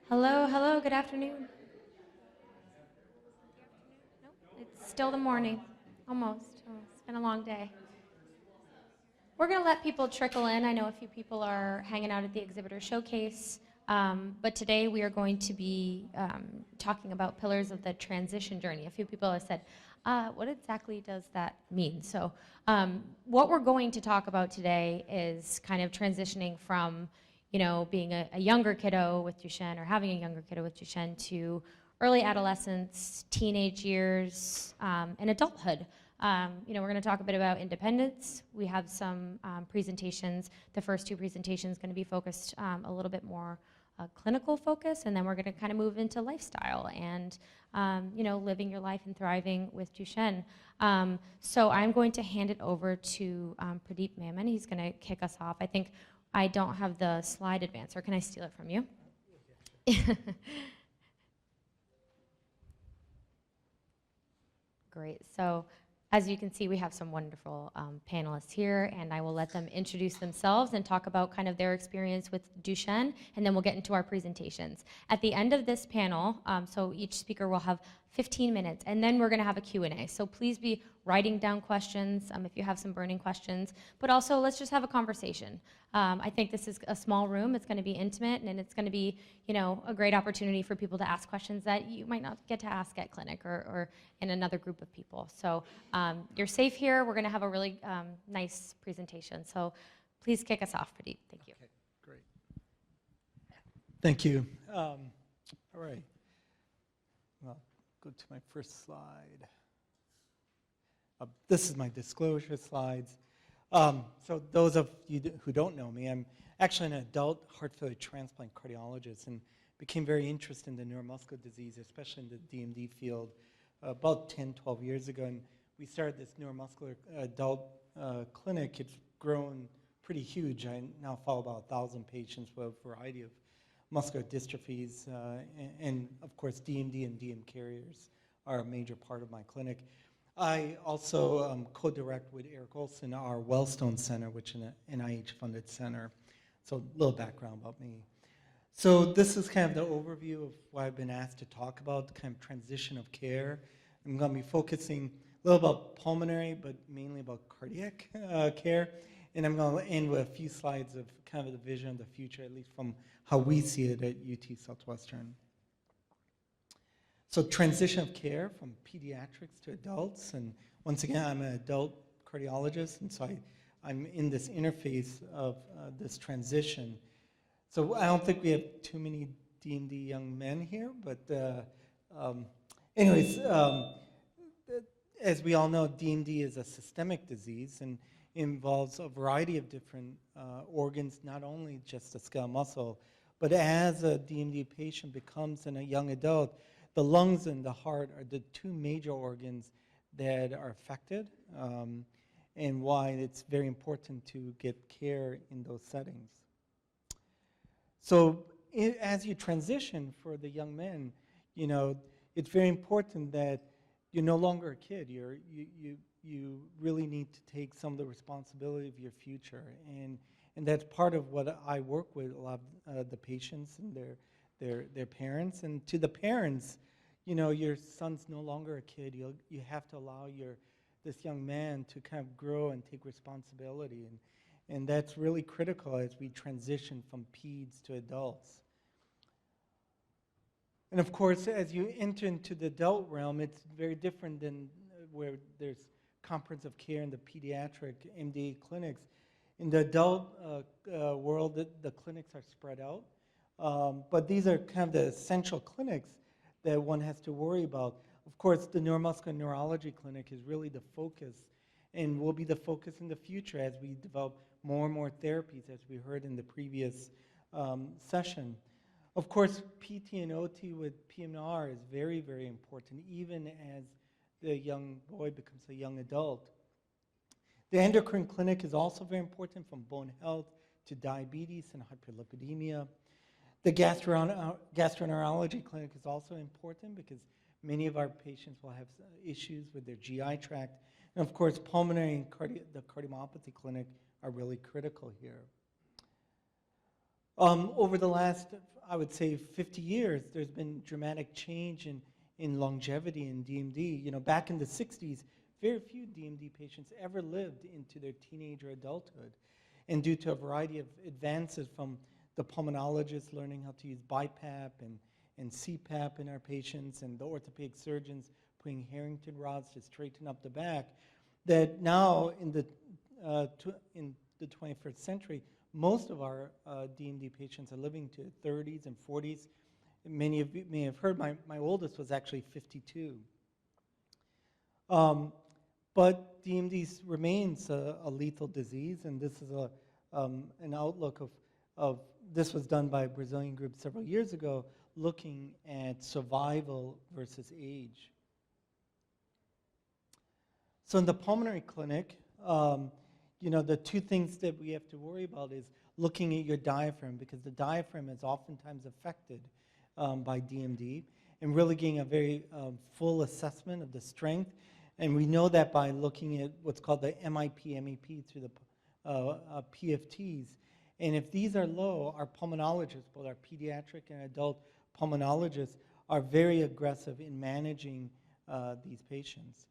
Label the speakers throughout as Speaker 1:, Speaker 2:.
Speaker 1: Hello, hello, good afternoon. Nope, it's still the morning. Almost. It's been a long day. We're going to let people trickle in. I know a few people are hanging out at the exhibitor showcase, but today we are going to be talking about pillars of the transition journey. A few people have said, what exactly does that mean? So what we're going to talk about today is kind of transitioning from being a younger kiddo with Duchenne or having a younger kiddo with Duchenne to early adolescence, teenage years, and adulthood. We're going to talk a bit about independence. We have some presentations. The first two presentations going to be focused a little bit more clinical focus, and then we're going to kind of move into lifestyle and living your life and thriving with Duchenne. So I'm going to hand it over to Pradeep Mammon. He's going to kick us off. I think I don't have the slide advancer. Can I steal it from you? Great. So as you can see, we have some wonderful panelists here, and I will let them introduce themselves and talk about kind of their experience with Duchenne, and then we'll get into our presentations. At the end of this panel, so each speaker will have 15 minutes, and then we're going to have a Q&A. So please be writing down questions if you have some burning questions, but also let's just have a conversation. I think this is a small room. It's going to be intimate, and it's going to be a great opportunity for people to ask questions that you might not get to ask at clinic or in another group of people. So you're safe here. We're going to have a really nice presentation. So please kick us off, Pradeep. Thank you.
Speaker 2: Okay, great. Thank you. All right. Well, go to my first slide. This is my disclosure slides. So those of you who don't know me, I'm actually an adult heart failure transplant cardiologist and became very interested in the neuromuscular disease, especially in the DMD field, about 10, 12 years ago. And we started this neuromuscular adult clinic. It's grown pretty huge. I now follow about 1,000 patients with a variety of muscular dystrophies. And of course, DMD and DM carriers are a major part of my clinic. I also co-direct with Eric Olson our Wellstone Center, which is an NIH-funded center. So a little background about me. So this is kind of the overview of what I've been asked to talk about, the kind of transition of care. I'm going to be focusing a little about pulmonary, but mainly about cardiac care. And I'm going to end with a few slides of kind of the vision of the future, at least from how we see it at UT Southwestern. So transition of care from pediatrics to adults. And once again, I'm an adult cardiologist, and so I'm in this interface of this transition. So I don't think we have too many DMD young men here, but anyways, as we all know, DMD is a systemic disease and involves a variety of different organs, not only just the skeletal muscle, but as a DMD patient becomes a young adult, the lungs and the heart are the two major organs that are affected, and why it's very important to get care in those settings. So as you transition for the young men, it's very important that you're no longer a kid. You really need to take some of the responsibility of your future, and that's part of what I work with a lot of the patients and their parents. And to the parents, your son's no longer a kid. You have to allow this young man to kind of grow and take responsibility, and that's really critical as we transition from peds to adults. And of course, as you enter into the adult realm, it's very different than where there's comprehensive care in the pediatric MDA clinics. In the adult world, the clinics are spread out, but these are kind of the essential clinics that one has to worry about. Of course, the neuromuscular neurology clinic is really the focus and will be the focus in the future as we develop more and more therapies, as we heard in the previous session. Of course, PT and OT with PMR is very, very important, even as the young boy becomes a young adult. The endocrine clinic is also very important, from bone health to diabetes and hyperlipidemia. The gastroenterology clinic is also important because many of our patients will have issues with their GI tract. And of course, pulmonary and the cardiomyopathy clinic are really critical here. Over the last, I would say, 50 years, there's been dramatic change in longevity in DMD. You know, back in the 60s, very few DMD patients ever lived into their teenage or adulthood. And due to a variety of advances from the pulmonologists learning how to use BiPAP and CPAP in our patients, and the orthopedic surgeons putting Harrington rods to straighten up the back, that now in the 21st century, most of our DMD patients are living to 30s and 40s. Many of you may have heard my oldest was actually 52. But DMD remains a lethal disease, and this is an outlook of this was done by a Brazilian group several years ago, looking at survival versus age. So in the pulmonary clinic, you know, the two things that we have to worry about is looking at your diaphragm, because the diaphragm is oftentimes affected by DMD, and really getting a very full assessment of the strength. And we know that by looking at what's called the MIP, MEP through the PFTs. And if these are low, our pulmonologists, both our pediatric and adult pulmonologists, are very aggressive in managing these patients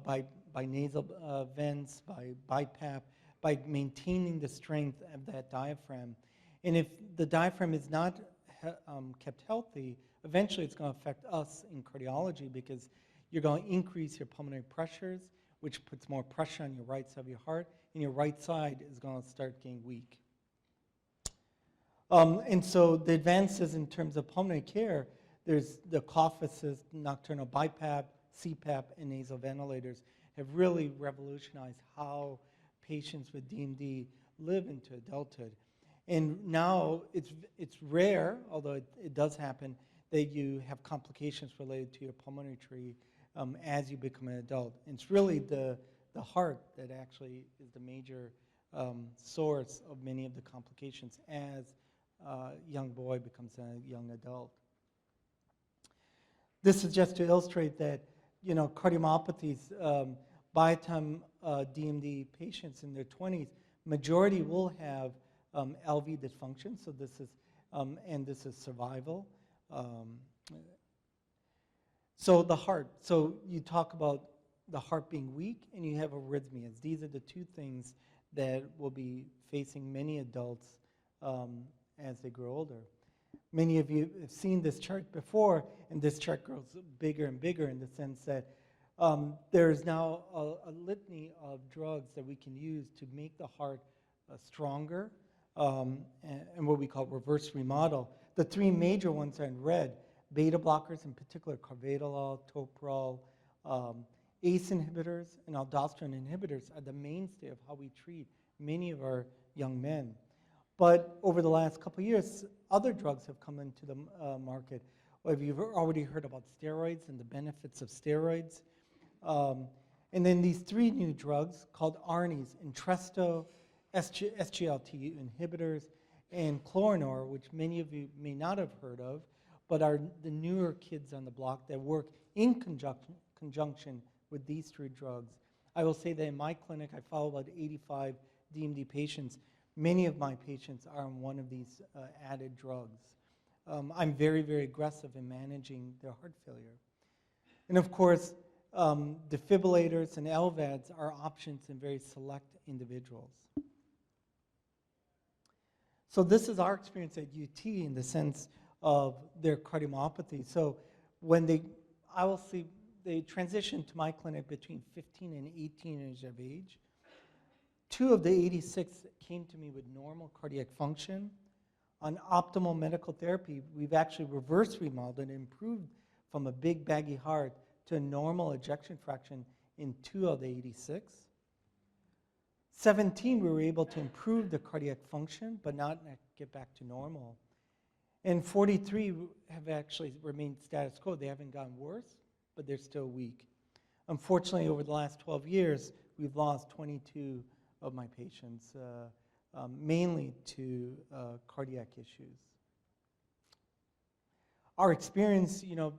Speaker 2: by nasal vents, by BiPAP, by maintaining the strength of that diaphragm. And if the diaphragm is not kept healthy, eventually it's going to affect us in cardiology, because you're going to increase your pulmonary pressures, which puts more pressure on your right side of your heart, and your right side is going to start getting weak. And so the advances in terms of pulmonary care, there's the cough assist, nocturnal BiPAP, CPAP, and nasal ventilators have really revolutionized how patients with DMD live into adulthood. And now it's rare, although it does happen, that you have complications related to your pulmonary tree as you become an adult. And it's really the heart that actually is the major source of many of the complications as a young boy becomes a young adult. This is just to illustrate that, you know, cardiomyopathies, by the time DMD patients in their 20s, majority will have LV dysfunction. So this is, and this is survival. So the heart. So you talk about the heart being weak, and you have arrhythmias. These are the two things that will be facing many adults as they grow older. Many of you have seen this chart before, and this chart grows bigger and bigger in the sense that there is now a litany of drugs that we can use to make the heart stronger, and what we call reverse remodel. The three major ones are in red. Beta blockers, in particular carvedilol, toprol, ACE inhibitors, and aldosterone inhibitors are the mainstay of how we treat many of our young men. But over the last couple of years, other drugs have come into the market. Well, you've already heard about steroids and the benefits of steroids. And then these three new drugs called ARNIs, Entresto, SGLT inhibitors, and Chlorinor, which many of you may not have heard of, but are the newer kids on the block that work in conjunction with these three drugs. I will say that in my clinic, I follow about 85 DMD patients. Many of my patients are on one of these added drugs. I'm very, very aggressive in managing their heart failure. And of course, defibrillators and LVADs are options in very select individuals. So this is our experience at UT in the sense of their cardiomyopathy. So when they transition to my clinic between 15 and 18 years of age. 2 of the 86 came to me with normal cardiac function. On optimal medical therapy, we've actually reverse remodeled and improved from a big baggy heart to a normal ejection fraction in 2 of the 86. 17, we were able to improve the cardiac function, but not get back to normal. And 43 have actually remained status quo. They haven't gotten worse, but they're still weak. Unfortunately, over the last 12 years, we've lost 22 of my patients, mainly to cardiac issues. Our experience, you know,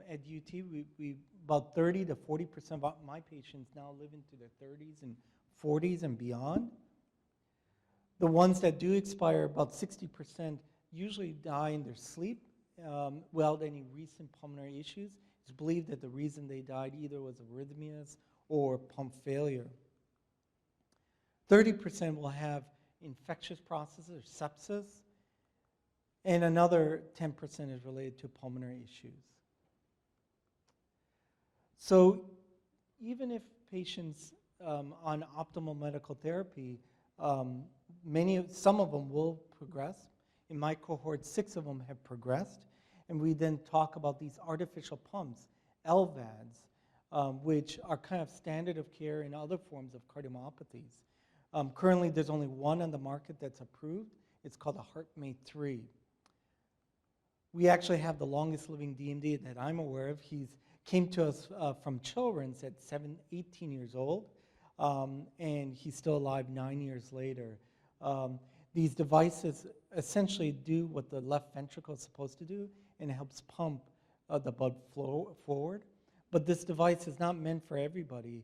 Speaker 2: at UT, we about 30 to 40% of my patients now live into their 30s and 40s and beyond. The ones that do expire, about 60% usually die in their sleep without any recent pulmonary issues. It's believed that the reason they died either was arrhythmias or pump failure. 30% will have infectious processes or sepsis, and another 10% is related to pulmonary issues. So even if patients on optimal medical therapy, some of them will progress. In my cohort, 6 of them have progressed, and we then talk about these artificial pumps, LVADs, which are kind of standard of care in other forms of cardiomyopathies. Currently, there's only one on the market that's approved. It's called a HeartMate 3. We actually have the longest living DMD that I'm aware of. He came to us from Children's at 18 years old, and he's still alive 9 years later. These devices essentially do what the left ventricle is supposed to do, and it helps pump the blood flow forward. But this device is not meant for everybody.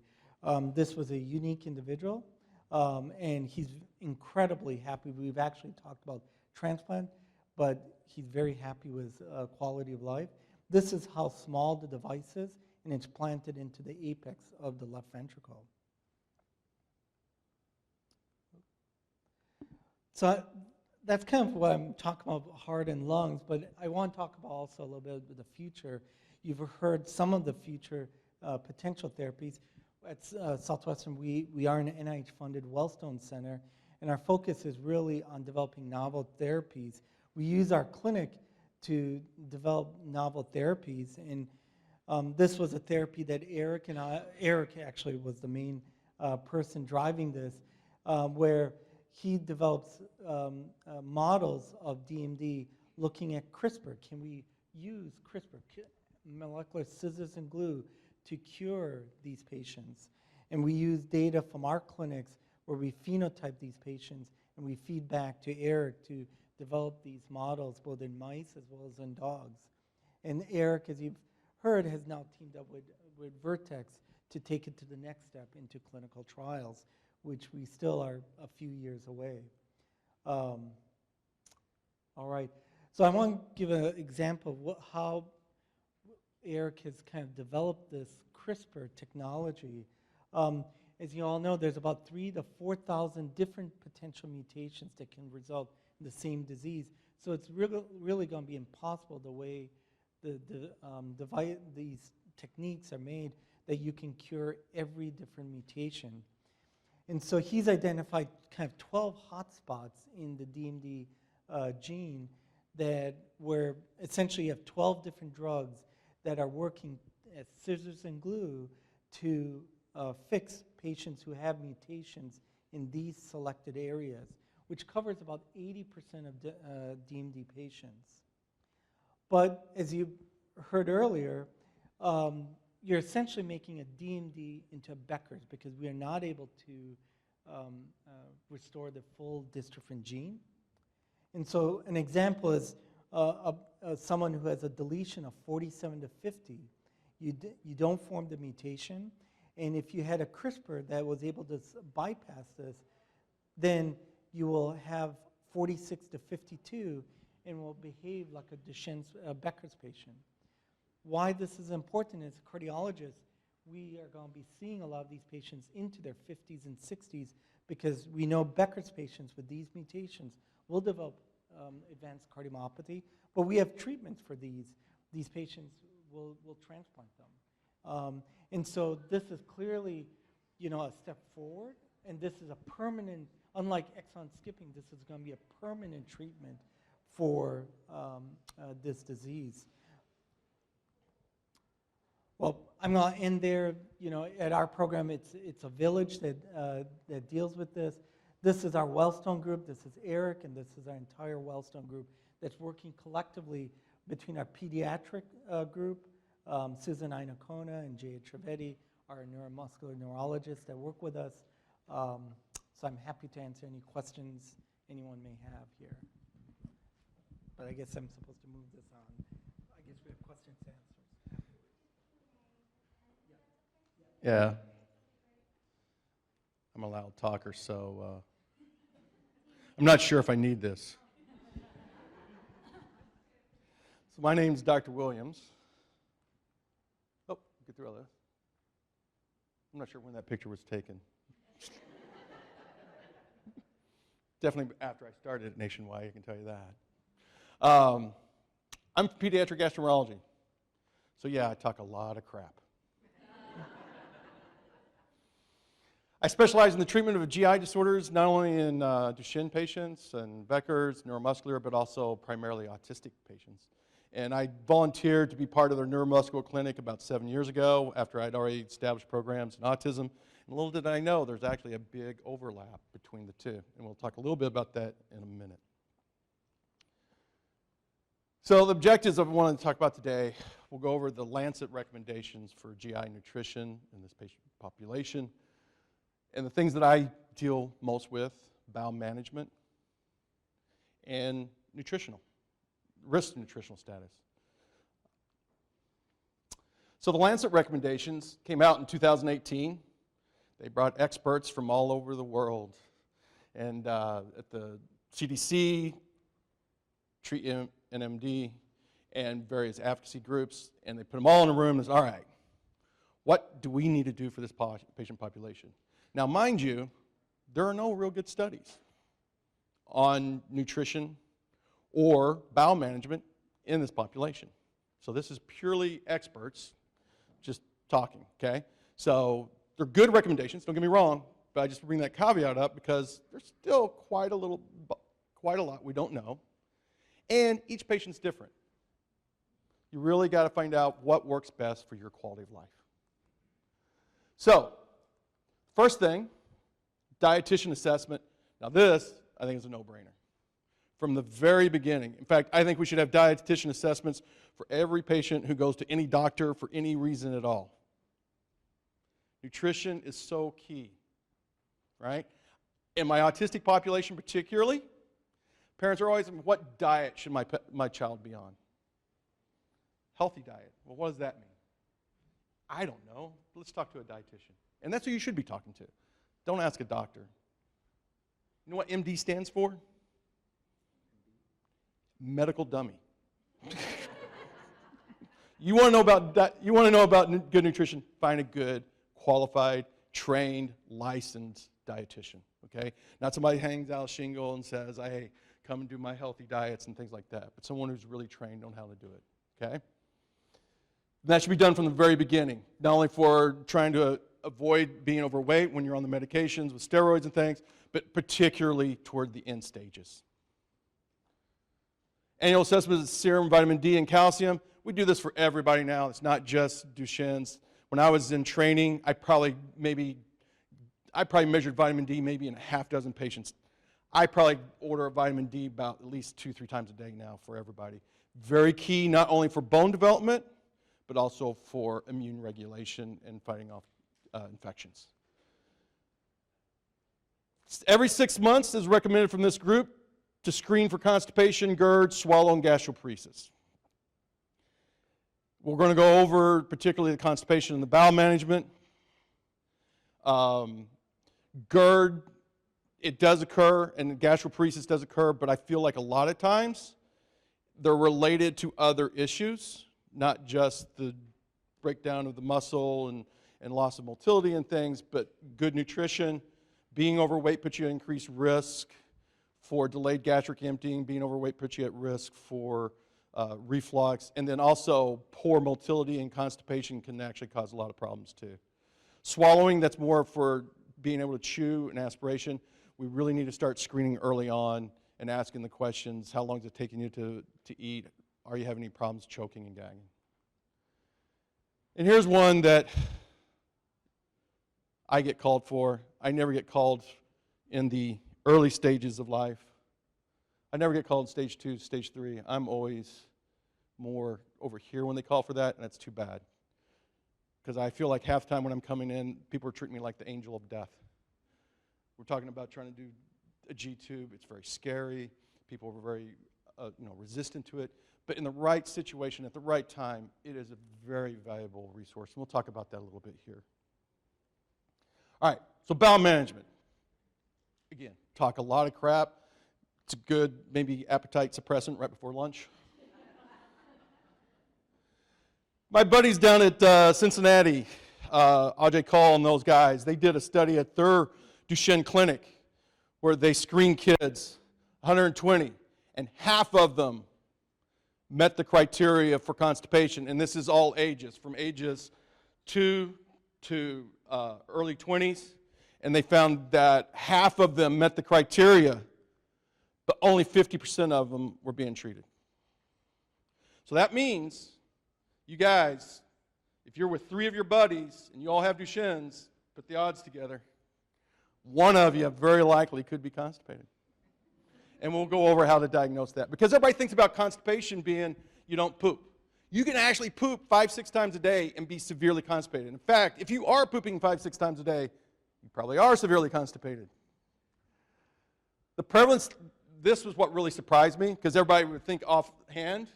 Speaker 2: This was a unique individual, and he's incredibly happy. We've actually talked about transplant, but he's very happy with quality of life. This is how small the device is, and it's planted into the apex of the left ventricle. So that's kind of what I'm talking about, heart and lungs, but I want to talk about also a little bit of the future. You've heard some of the future potential therapies. At Southwestern, we are an NIH-funded Wellstone Center, and our focus is really on developing novel therapies. We use our clinic to develop novel therapies, and this was a therapy that Eric actually was the main person driving this, where he develops models of DMD looking at CRISPR. Can we use CRISPR, molecular scissors and glue, to cure these patients? And we use data from our clinics where we phenotype these patients, and we feed back to Eric to develop these models both in mice as well as in dogs. And Eric, as you've heard, has now teamed up with Vertex to take it to the next step into clinical trials, which we still are a few years away. All right, so I want to give an example of how Eric has kind of developed this CRISPR technology. As you all know, there's about 3,000 to 4,000 different potential mutations that can result in the same disease. So it's really going to be impossible the way these techniques are made that you can cure every different mutation. And so he's identified kind of 12 hotspots in the DMD gene where essentially you have 12 different drugs that are working as scissors and glue to fix patients who have mutations in these selected areas, which covers about 80% of DMD patients. But as you heard earlier, you're essentially making a DMD into a Becker's because we are not able to restore the full dystrophin gene. And so an example is someone who has a deletion of 47 to 50. You don't form the mutation, and if you had a CRISPR that was able to bypass this, then you will have 46 to 52 and will behave like a Duchenne's Becker's patient. Why this is important is cardiologists, we are going to be seeing a lot of these patients into their 50s and 60s because we know Becker's patients with these mutations will develop advanced cardiomyopathy, but we have treatments for these. These patients will transplant them. And so this is clearly, a step forward, and this is a permanent, unlike exon skipping, this is going to be a permanent treatment for this disease. Well, I'm going to end there. At our program, it's a village that deals with this. This is our Wellstone group. This is Eric, and this is our entire Wellstone group that's working collectively between our pediatric group, Susan Inacona and Jay Trivedi, our neuromuscular neurologists that work with us. So I'm happy to answer any questions anyone may have here. But I guess I'm supposed to move this on. I guess we have questions and answers.
Speaker 3: Yeah. I'm a loud talker, so I'm not sure if I need this. So my name's Dr. Williams. Oh, get through all this. I'm not sure when that picture was taken. Definitely after I started at Nationwide, I can tell you that. I'm pediatric gastroenterology. So yeah, I talk a lot of crap. I specialize in the treatment of GI disorders, not only in Duchenne patients and Becker's, neuromuscular, but also primarily autistic patients. And I volunteered to be part of their neuromuscular clinic about 7 years ago after I'd already established programs in autism. And little did I know there's actually a big overlap between the two. And we'll talk a little bit about that in a minute. So the objectives I wanted to talk about today, we'll go over the Lancet recommendations for GI nutrition in this patient population. And the things that I deal most with, bowel management and risk nutritional status. So the Lancet recommendations came out in 2018. They brought experts from all over the world. And at the CDC, Treat NMD, and various advocacy groups, and they put them all in a room and said, all right, what do we need to do for this patient population? Now, mind you, there are no real good studies on nutrition or bowel management in this population. So this is purely experts just talking, okay? So they're good recommendations, don't get me wrong, but I just bring that caveat up because there's still quite a lot we don't know, and each patient's different. You really got to find out what works best for your quality of life. So, first thing, dietitian assessment. Now this, I think, is a no-brainer. From the very beginning. In fact, I think we should have dietitian assessments for every patient who goes to any doctor for any reason at all. Nutrition is so key, right? In my autistic population particularly, parents are always, what diet should my child be on? Healthy diet. Well, what does that mean? I don't know. Let's talk to a dietitian. And that's who you should be talking to. Don't ask a doctor. You know what MD stands for? Medical dummy. You want to know about good nutrition? Find a good, qualified, trained, licensed dietitian. Okay? Not somebody who hangs out a shingle and says, "Hey, come and do my healthy diets," and things like that. But someone who's really trained on how to do it. Okay? That should be done from the very beginning, not only for trying to avoid being overweight when you're on the medications with steroids and things, but particularly toward the end stages. Annual assessment of serum, vitamin D, and calcium. We do this for everybody now. It's not just Duchenne's. When I was in training, I probably measured vitamin D maybe in a half dozen patients. I probably order a vitamin D about at least 2-3 times a day now for everybody. Very key, not only for bone development, but also for immune regulation and fighting off infections. Every 6 months is recommended from this group to screen for constipation, GERD, swallow, and gastroparesis. We're going to go over particularly the constipation and the bowel management. GERD, it does occur, and gastroparesis does occur, but I feel like a lot of times they're related to other issues, not just the breakdown of the muscle and loss of motility and things, but good nutrition. Being overweight puts you at increased risk for delayed gastric emptying. Being overweight puts you at risk for reflux. And then also poor motility and constipation can actually cause a lot of problems too. Swallowing, that's more for being able to chew and aspiration. We really need to start screening early on and asking the questions, how long is it taking you to eat? Are you having any problems choking and gagging? And here's one that I get called for. I never get called in the early stages of life. I never get called stage 2, stage 3. I'm always more over here when they call for that, and that's too bad. Because I feel like half the time when I'm coming in, people are treating me like the angel of death. We're talking about trying to do a G-tube. It's very scary. People are very resistant to it. But in the right situation, at the right time, it is a very valuable resource. And we'll talk about that a little bit here. All right, so bowel management. Again, talk a lot of crap. It's a good, maybe appetite suppressant right before lunch. My buddies down at Cincinnati, Ajay Kaul and those guys, they did a study at their Duchenne clinic where they screened kids, 120, and half of them met the criteria for constipation. And this is all ages, from ages 2 to early 20s. And they found that half of them met the criteria, but only 50% of them were being treated. So that means, you guys, if you're with 3 of your buddies and you all have Duchenne's, put the odds together, one of you very likely could be constipated. And we'll go over how to diagnose that. Because everybody thinks about constipation being you don't poop. You can actually poop 5-6 times a day and be severely constipated. In fact, if you are pooping 5-6 times a day, you probably are severely constipated. The prevalence, this was what really surprised me, because everybody would think offhand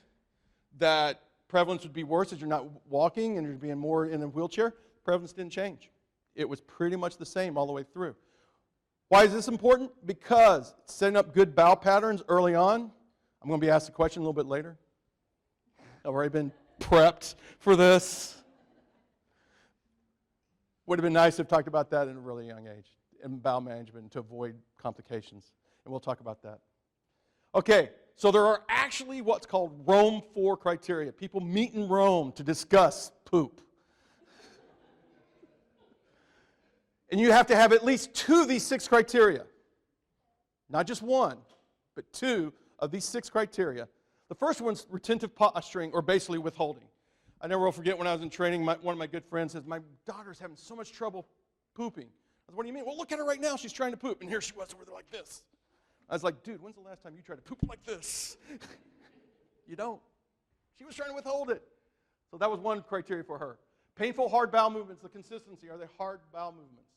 Speaker 3: that prevalence would be worse as you're not walking and you're being more in a wheelchair. Prevalence didn't change. It was pretty much the same all the way through. Why is this important? Because setting up good bowel patterns early on, I'm going to be asked a question a little bit later. I've already been prepped for this. Would have been nice to have talked about that at a really young age, in bowel management, to avoid complications. And we'll talk about that. Okay, so there are actually what's called Rome 4 criteria. People meet in Rome to discuss poop. And you have to have at least 2 of these 6 criteria. Not just 1, but 2 of these 6 criteria. The first one's retentive posturing, or basically withholding. I never will forget when I was in training, one of my good friends says, my daughter's having so much trouble pooping. I said, what do you mean? Well, look at her right now. She's trying to poop. And here she was over there like this. I was like, dude, when's the last time you tried to poop like this? You don't. She was trying to withhold it. So that was one criteria for her. Painful, hard bowel movements, the consistency. Are they hard bowel movements?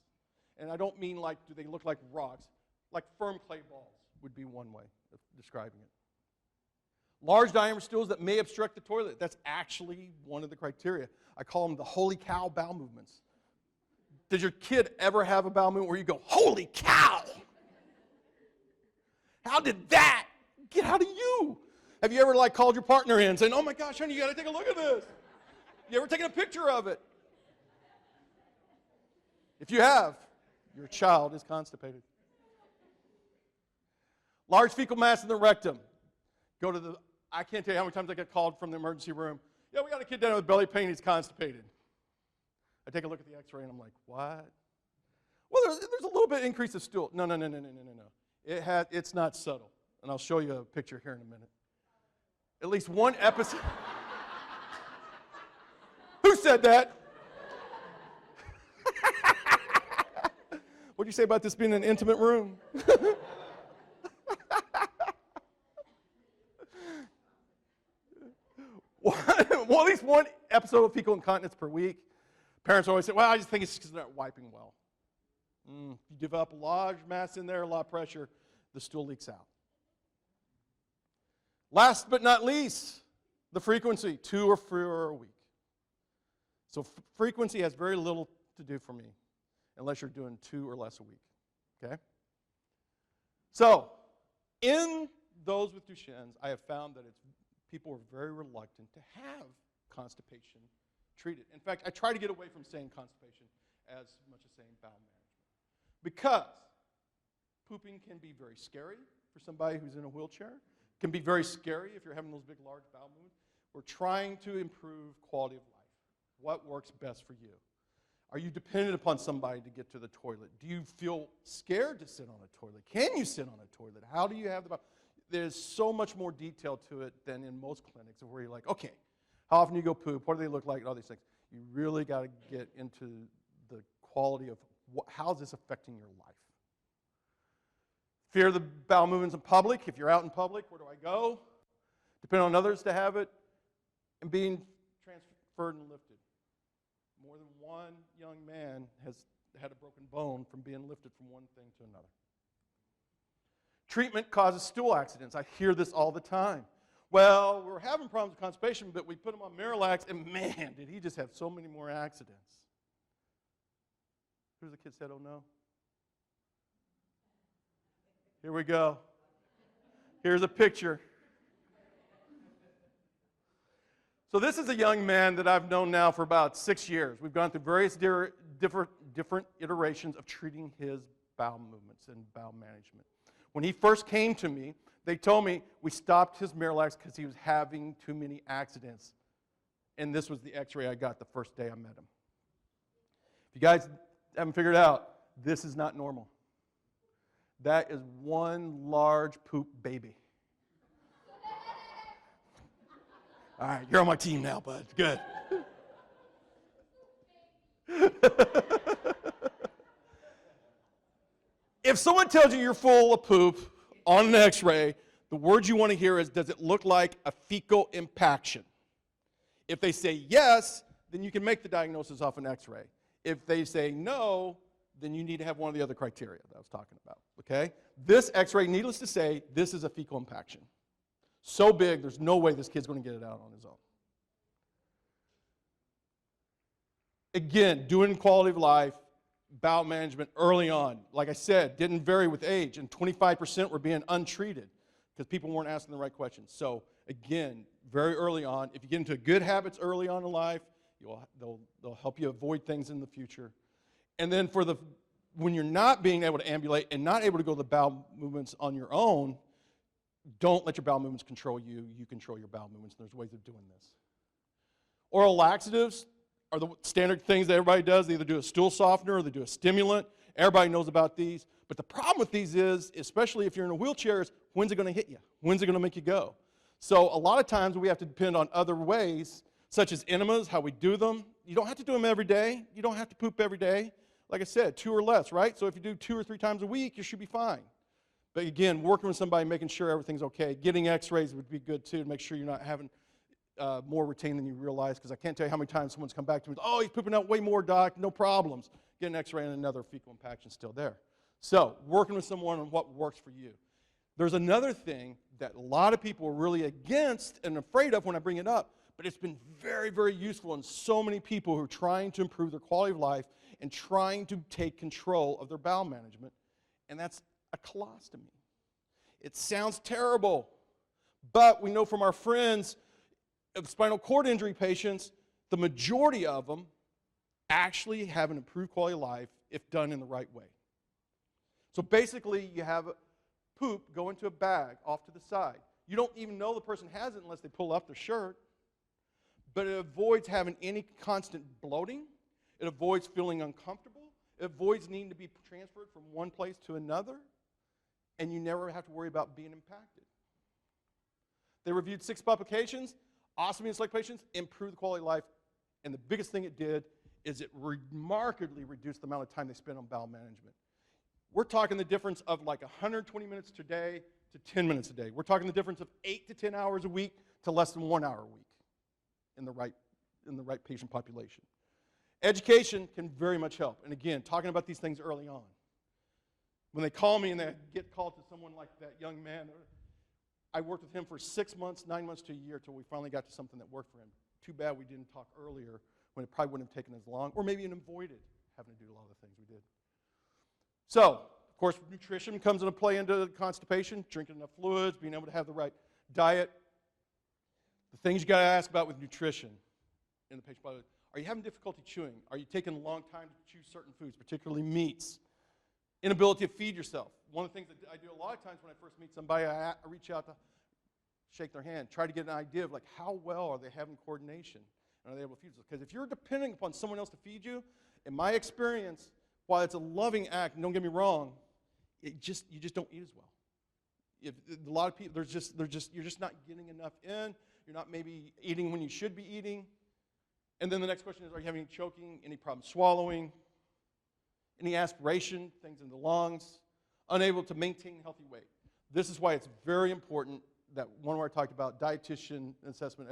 Speaker 3: And I don't mean like, do they look like rocks? Like firm clay balls would be one way of describing it. Large diameter stools that may obstruct the toilet. That's actually one of the criteria. I call them the holy cow bowel movements. Does your kid ever have a bowel movement where you go, holy cow? How did that get out of you? Have you ever called your partner in saying, oh my gosh, honey, you got to take a look at this? You ever taken a picture of it? If you have, your child is constipated. Large fecal mass in the rectum. I can't tell you how many times I get called from the emergency room. Yeah, we got a kid down with belly pain, he's constipated. I take a look at the x-ray and I'm like, what? Well, there's a little bit increase of stool. No. It's not subtle. And I'll show you a picture here in a minute. At least one episode. Who said that? What do you say about this being an intimate room? Well, at least one episode of fecal incontinence per week. Parents always say, well, I just think it's because they're not wiping well. You develop a large mass in there, a lot of pressure, the stool leaks out. Last but not least, the frequency, 2 or 4 a week. So frequency has very little to do for me, unless you're doing 2 or less a week, okay? So, in those with Duchenne's, I have found that people are very reluctant to have constipation treated. In fact, I try to get away from saying constipation as much as saying bowel management. Because pooping can be very scary for somebody who's in a wheelchair. It can be very scary if you're having those big, large bowel movements. We're trying to improve quality of life. What works best for you? Are you dependent upon somebody to get to the toilet? Do you feel scared to sit on a toilet? Can you sit on a toilet? How do you have the bowel? There's so much more detail to it than in most clinics where you're like, okay, how often do you go poop? What do they look like? All these things. You really got to get into the quality of how is this affecting your life. Fear the bowel movements in public. If you're out in public, where do I go? Depend on others to have it. And being transferred and lifted. More than one young man has had a broken bone from being lifted from one thing to another. Treatment causes stool accidents. I hear this all the time. Well, we're having problems with constipation, but we put him on Miralax, and man, did he just have so many more accidents. Who's the kid said, oh no? Here we go. Here's a picture. So this is a young man that I've known now for about 6 years. We've gone through various different iterations of treating his bowel movements and bowel management. When he first came to me, they told me we stopped his Miralax because he was having too many accidents. And this was the x-ray I got the first day I met him. If you guys haven't figured it out, this is not normal. That is one large poop baby. All right, you're on my team now, bud. Good. If someone tells you you're full of poop on an x-ray, the word you want to hear is, does it look like a fecal impaction? If they say yes, then you can make the diagnosis off an x-ray. If they say no, then you need to have one of the other criteria that I was talking about, okay? This x-ray, needless to say, this is a fecal impaction. So big, there's no way this kid's going to get it out on his own. Again, doing quality of life, bowel management early on. Like I said, didn't vary with age, and 25% were being untreated because people weren't asking the right questions. So again, very early on, if you get into good habits early on in life, they'll help you avoid things in the future. And then when you're not being able to ambulate and not able to go to the bowel movements on your own, don't let your bowel movements control you. You control your bowel movements, and there's ways of doing this. Oral laxatives are the standard things that everybody does. They either do a stool softener or they do a stimulant. Everybody knows about these. But the problem with these is, especially if you're in a wheelchair, is when's it going to hit you? When's it going to make you go? So a lot of times we have to depend on other ways, such as enemas, how we do them. You don't have to do them every day. You don't have to poop every day. Like I said, 2 or less, right? So if you do 2 or 3 times a week, you should be fine. But again, working with somebody, making sure everything's okay. Getting x-rays would be good too, to make sure you're not having more retained than you realize, because I can't tell you how many times someone's come back to me, oh, he's pooping out way more, doc, no problems. Get an x-ray and another fecal impaction still there. So working with someone on what works for you. There's another thing that a lot of people are really against and afraid of when I bring it up, but it's been very, very useful in so many people who are trying to improve their quality of life and trying to take control of their bowel management, and that's a colostomy. It sounds terrible, but we know from our friends of spinal cord injury patients, the majority of them actually have an improved quality of life if done in the right way. So basically, you have poop go into a bag off to the side. You don't even know the person has it unless they pull up their shirt, but it avoids having any constant bloating. It avoids feeling uncomfortable. It avoids needing to be transferred from one place to another, and you never have to worry about being impacted. They reviewed 6 publications. Ostomy and select patients improved the quality of life, and the biggest thing it did is it remarkably reduced the amount of time they spend on bowel management. We're talking the difference of like 120 minutes a day to 10 minutes a day. We're talking the difference of 8 to 10 hours a week to less than 1 hour a week in the right patient population. Education can very much help. And again, talking about these things early on. When they call me and they get called to someone like that young man, I worked with him for 6 months, 9 months to a year till we finally got to something that worked for him. Too bad we didn't talk earlier when it probably wouldn't have taken as long, or maybe it avoided having to do a lot of the things we did. So, of course, nutrition comes into play into constipation, drinking enough fluids, being able to have the right diet. The things you got to ask about with nutrition in the patient population. Are you having difficulty chewing? Are you taking a long time to chew certain foods, particularly meats? Inability to feed yourself. One of the things that I do a lot of times when I first meet somebody, I reach out to shake their hand, try to get an idea of like how well are they having coordination and are they able to feed themselves? Because if you're depending upon someone else to feed you, in my experience, while it's a loving act, and don't get me wrong, you just don't eat as well. A lot of people, you're just not getting enough in. You're not maybe eating when you should be eating. And then the next question is, are you having any choking, any problem swallowing, any aspiration, things in the lungs, unable to maintain healthy weight? This is why it's very important that one where I talked about dietitian assessment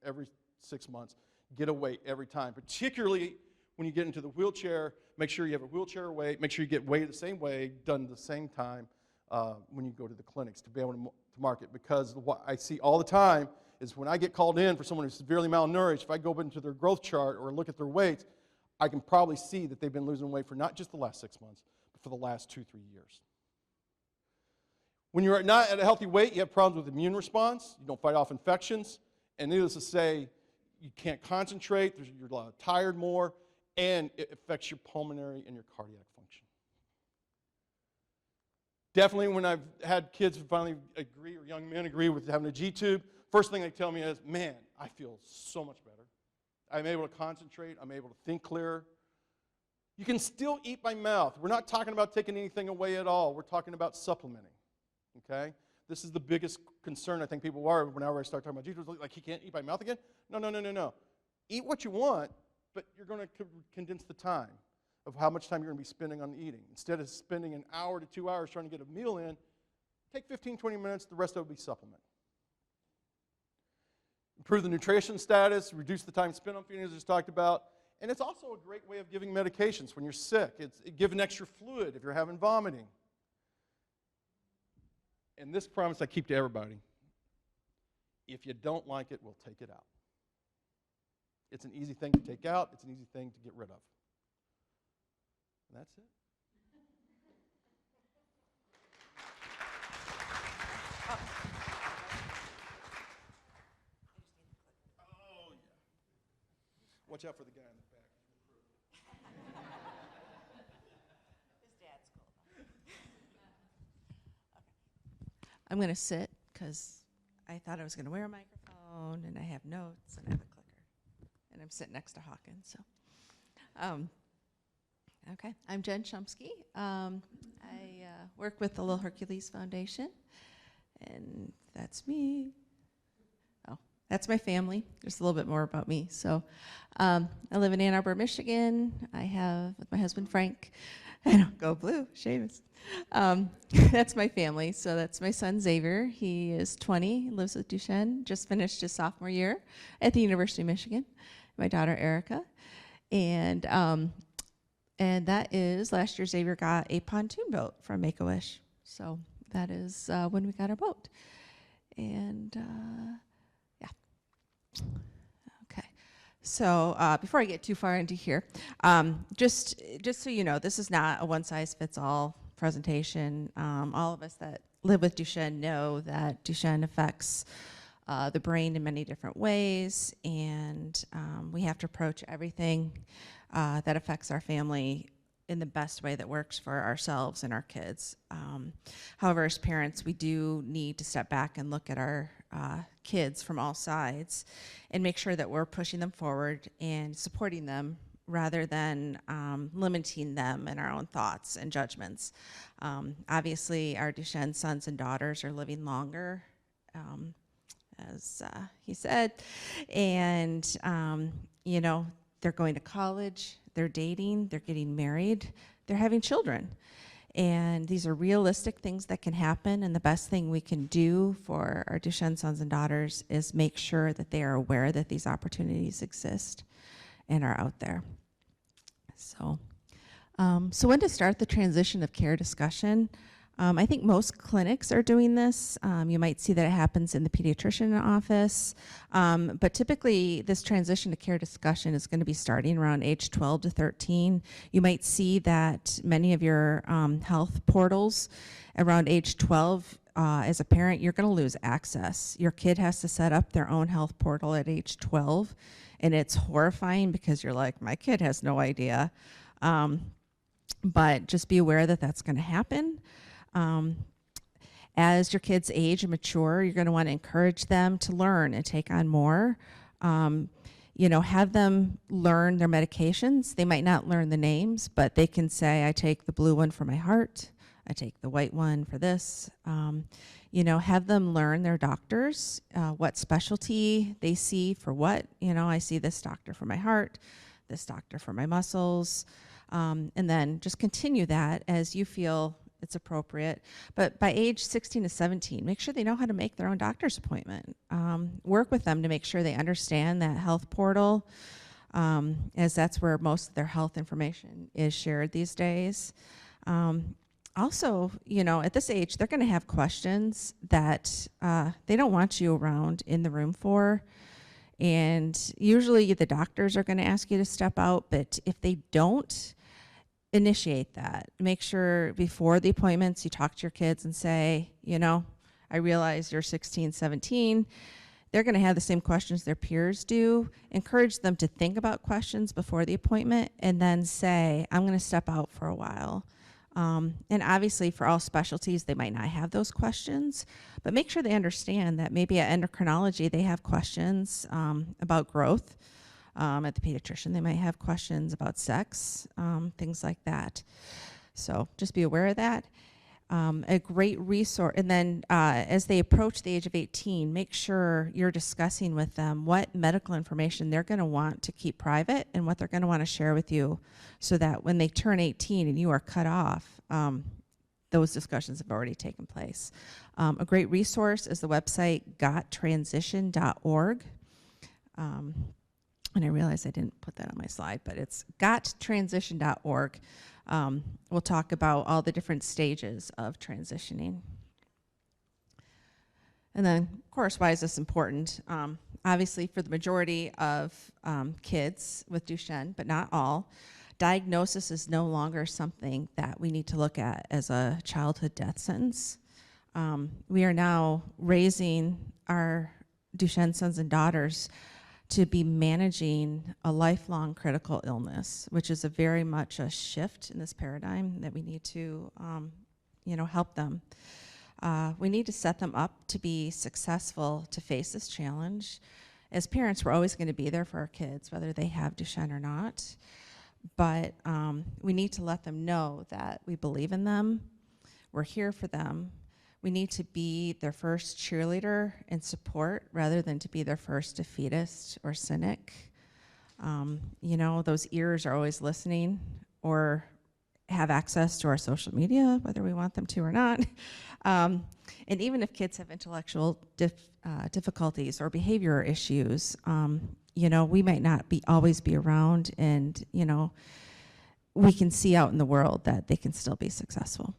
Speaker 3: every 6 months, get a weight every time, particularly when you get into the wheelchair. Make sure you have a wheelchair weight, make sure you get weighed the same way, done at the same time when you go to the clinics to be able to market, because what I see all the time is when I get called in for someone who's severely malnourished, if I go into their growth chart or look at their weights, I can probably see that they've been losing weight for not just the last 6 months, but for the last 2-3 years. When you're not at a healthy weight, you have problems with immune response. You don't fight off infections. And needless to say, you can't concentrate. You're tired more. And it affects your pulmonary and your cardiac function. Definitely when I've had kids who finally agree, or young men agree with having a G-tube, first thing they tell me is, man, I feel so much better. I'm able to concentrate. I'm able to think clearer. You can still eat by mouth. We're not talking about taking anything away at all. We're talking about supplementing, okay? This is the biggest concern I think people are whenever I start talking about Jesus. Like, he can't eat by mouth again? No. Eat what you want, but you're going to condense the time of how much time you're going to be spending on eating. Instead of spending an hour to 2 hours trying to get a meal in, take 15, 20 minutes. The rest of it will be supplement. Improve the nutrition status, reduce the time spent on feeding, as I just talked about. And it's also a great way of giving medications when you're sick. Give an extra fluid if you're having vomiting. And this promise I keep to everybody. If you don't like it, we'll take it out. It's an easy thing to take out. It's an easy thing to get rid of. And that's it. Oh, yeah. Watch out for the guy in the back.
Speaker 4: His dad's cool. Okay. I'm going to sit because I thought I was going to wear a microphone, and I have notes, and I have a clicker. And I'm sitting next to Hawkins. So, okay. I'm Jen Shumsky. I work with the Little Hercules Foundation, and that's me. Oh, that's my family. Just a little bit more about me. So, I live in Ann Arbor, Michigan. I have, with my husband Frank, I know, go blue, Seamus. That's my family. So that's my son Xavier. He is 20, lives with Duchenne, just finished his sophomore year at the University of Michigan. My daughter Erica, and that is, last year Xavier got a pontoon boat from Make-A-Wish. So that is when we got our boat. And yeah. Okay. So before I get too far into here, just so you know, this is not a one-size-fits-all presentation. All of us that live with Duchenne know that Duchenne affects the brain in many different ways, and we have to approach everything that affects our family in the best way that works for ourselves and our kids. However, as parents, we do need to step back and look at our kids from all sides and make sure that we're pushing them forward and supporting them rather than limiting them in our own thoughts and judgments. Obviously, our Duchenne sons and daughters are living longer, as he said, and you know, they're going to college, they're dating, they're getting married, they're having children. And these are realistic things that can happen, and the best thing we can do for our Duchenne sons and daughters is make sure that they are aware that these opportunities exist and are out there. So, so when to start the transition of care discussion? I think most clinics are doing this. You might see that it happens in the pediatrician office, but typically this transition to care discussion is going to be starting around age 12 to 13. You might see that many of your health portals around age 12, as a parent, you're going to lose access. Your kid has to set up their own health portal at age 12, and it's horrifying because you're like, my kid has no idea. But just be aware that that's going to happen. As your kids age and mature, you're going to want to encourage them to learn and take on more. You know, have them learn their medications. They might not learn the names, but they can say, I take the blue one for my heart. I take the white one for this. You know, have them learn their doctors, what specialty they see for what. You know, I see this doctor for my heart, this doctor for my muscles. And then just continue that as you feel it's appropriate. But by age 16 to 17, make sure they know how to make their own doctor's appointment. Work with them to make sure they understand that health portal, as that's where most of their health information is shared these days. Also, you know, at this age, they're going to have questions that they don't want you around in the room for. And usually the doctors are going to ask you to step out, but if they don't, initiate that. Make sure before the appointments you talk to your kids and say, you know, I realize you're 16, 17. They're going to have the same questions their peers do. Encourage them to think about questions before the appointment and then say, I'm going to step out for a while. And obviously for all specialties, they might not have those questions, but make sure they understand that maybe at endocrinology, they have questions about growth. At the pediatrician, they might have questions about sex, things like that. So just be aware of that. A great resource, and then as they approach the age of 18, make sure you're discussing with them what medical information they're going to want to keep private and what they're going to want to share with you, so that when they turn 18 and you are cut off, those discussions have already taken place. A great resource is the website gottransition.org. And I realize I didn't put that on my slide, but it's gottransition.org. We'll talk about all the different stages of transitioning. And then, of course, why is this important? Obviously, for the majority of kids with Duchenne, but not all, diagnosis is no longer something that we need to look at as a childhood death sentence. We are now raising our Duchenne sons and daughters to be managing a lifelong critical illness, which is a very much a shift in this paradigm that we need to, help them. We need to set them up to be successful to face this challenge. As parents, we're always going to be there for our kids, whether they have Duchenne or not. But we need to let them know that we believe in them, we're here for them. We need to be their first cheerleader and support rather than to be their first defeatist or cynic. Those ears are always listening or have access to our social media, whether we want them to or not. And even if kids have intellectual difficulties or behavior issues, we might not always be around, and, we can see out in the world that they can still be successful.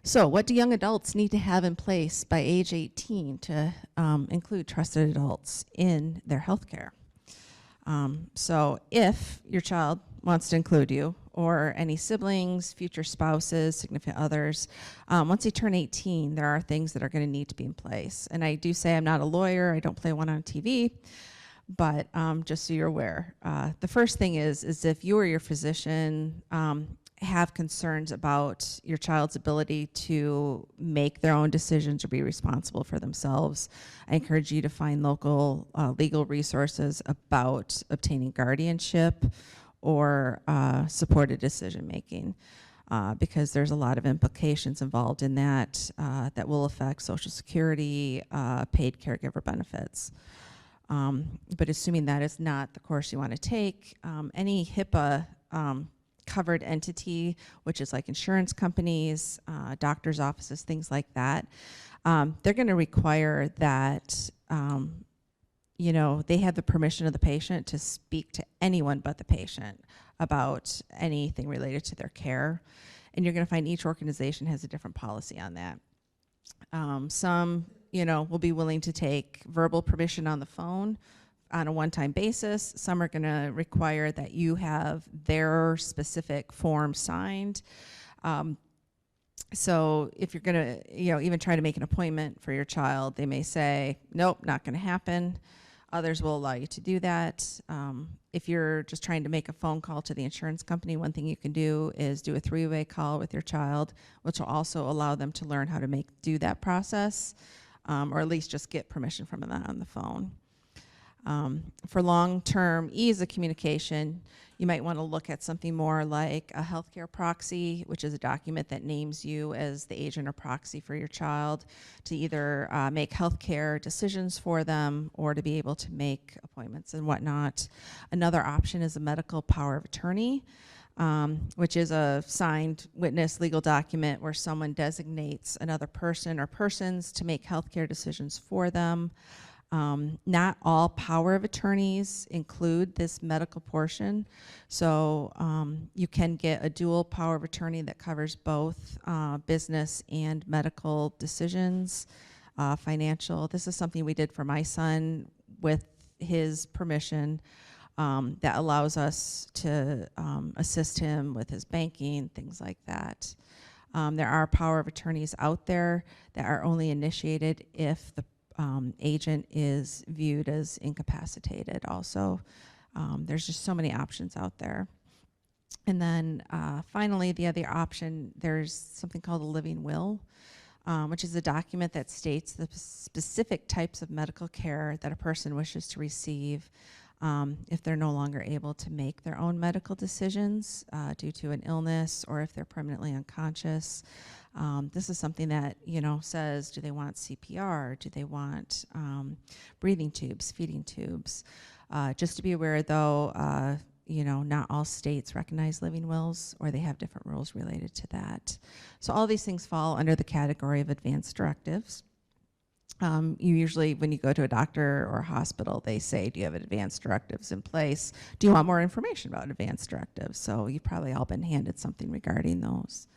Speaker 4: So what do young adults need to have in place by age 18 to include trusted adults in their healthcare? So if your child wants to include you, or any siblings, future spouses, significant others, once they turn 18, there are things that are going to need to be in place. And I do say I'm not a lawyer, I don't play one on TV, but just so you're aware. The first thing is if you or your physician have concerns about your child's ability to make their own decisions or be responsible for themselves, I encourage you to find local legal resources about obtaining guardianship or supported decision making, because there's a lot of implications involved in that that will affect Social Security, paid caregiver benefits. But assuming that is not the course you want to take, any HIPAA covered entity, which is like insurance companies, doctor's offices, things like that, they're going to require that they have the permission of the patient to speak to anyone but the patient about anything related to their care. And you're going to find each organization has a different policy on that. Some, will be willing to take verbal permission on the phone on a one-time basis. Some are going to require that you have their specific form signed. So if you're going to, even try to make an appointment for your child, they may say, nope, not going to happen. Others will allow you to do that. If you're just trying to make a phone call to the insurance company, one thing you can do is do a 3-way call with your child, which will also allow them to learn how to do that process, or at least just get permission from them on the phone. For long-term ease of communication, you might want to look at something more like a healthcare proxy, which is a document that names you as the agent or proxy for your child to either make healthcare decisions for them or to be able to make appointments and whatnot. Another option is a medical power of attorney, which is a signed witness legal document where someone designates another person or persons to make healthcare decisions for them. Not all power of attorneys include this medical portion, so you can get a dual power of attorney that covers both business and medical decisions, financial. This is something we did for my son with his permission. that allows us to assist him with his banking, things like that. There are power of attorneys out there that are only initiated if the agent is viewed as incapacitated also. There's just so many options out there. And then finally, the other option, there's something called a living will, which is a document that states the specific types of medical care that a person wishes to receive if they're no longer able to make their own medical decisions due to an illness or if they're permanently unconscious. This is something that, says, do they want CPR? Do they want breathing tubes, feeding tubes? Just to be aware, though, not all states recognize living wills, or they have different rules related to that. So all these things fall under the category of advanced directives. You usually, when you go to a doctor or a hospital, they say, do you have advanced directives in place? Do you want more information about advanced directives? So you've probably all been handed something regarding those.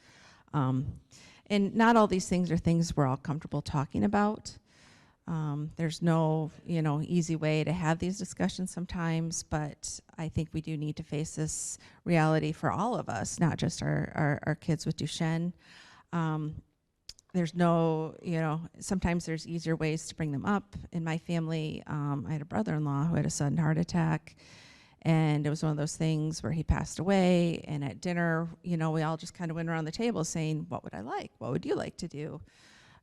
Speaker 4: And not all these things are things we're all comfortable talking about. There's no, easy way to have these discussions sometimes, but I think we do need to face this reality for all of us, not just our kids with Duchenne. There's no, sometimes there's easier ways to bring them up. In my family, I had a brother-in-law who had a sudden heart attack, and it was one of those things where he passed away, and at dinner, we all just kind of went around the table saying, what would I like? What would you like to do?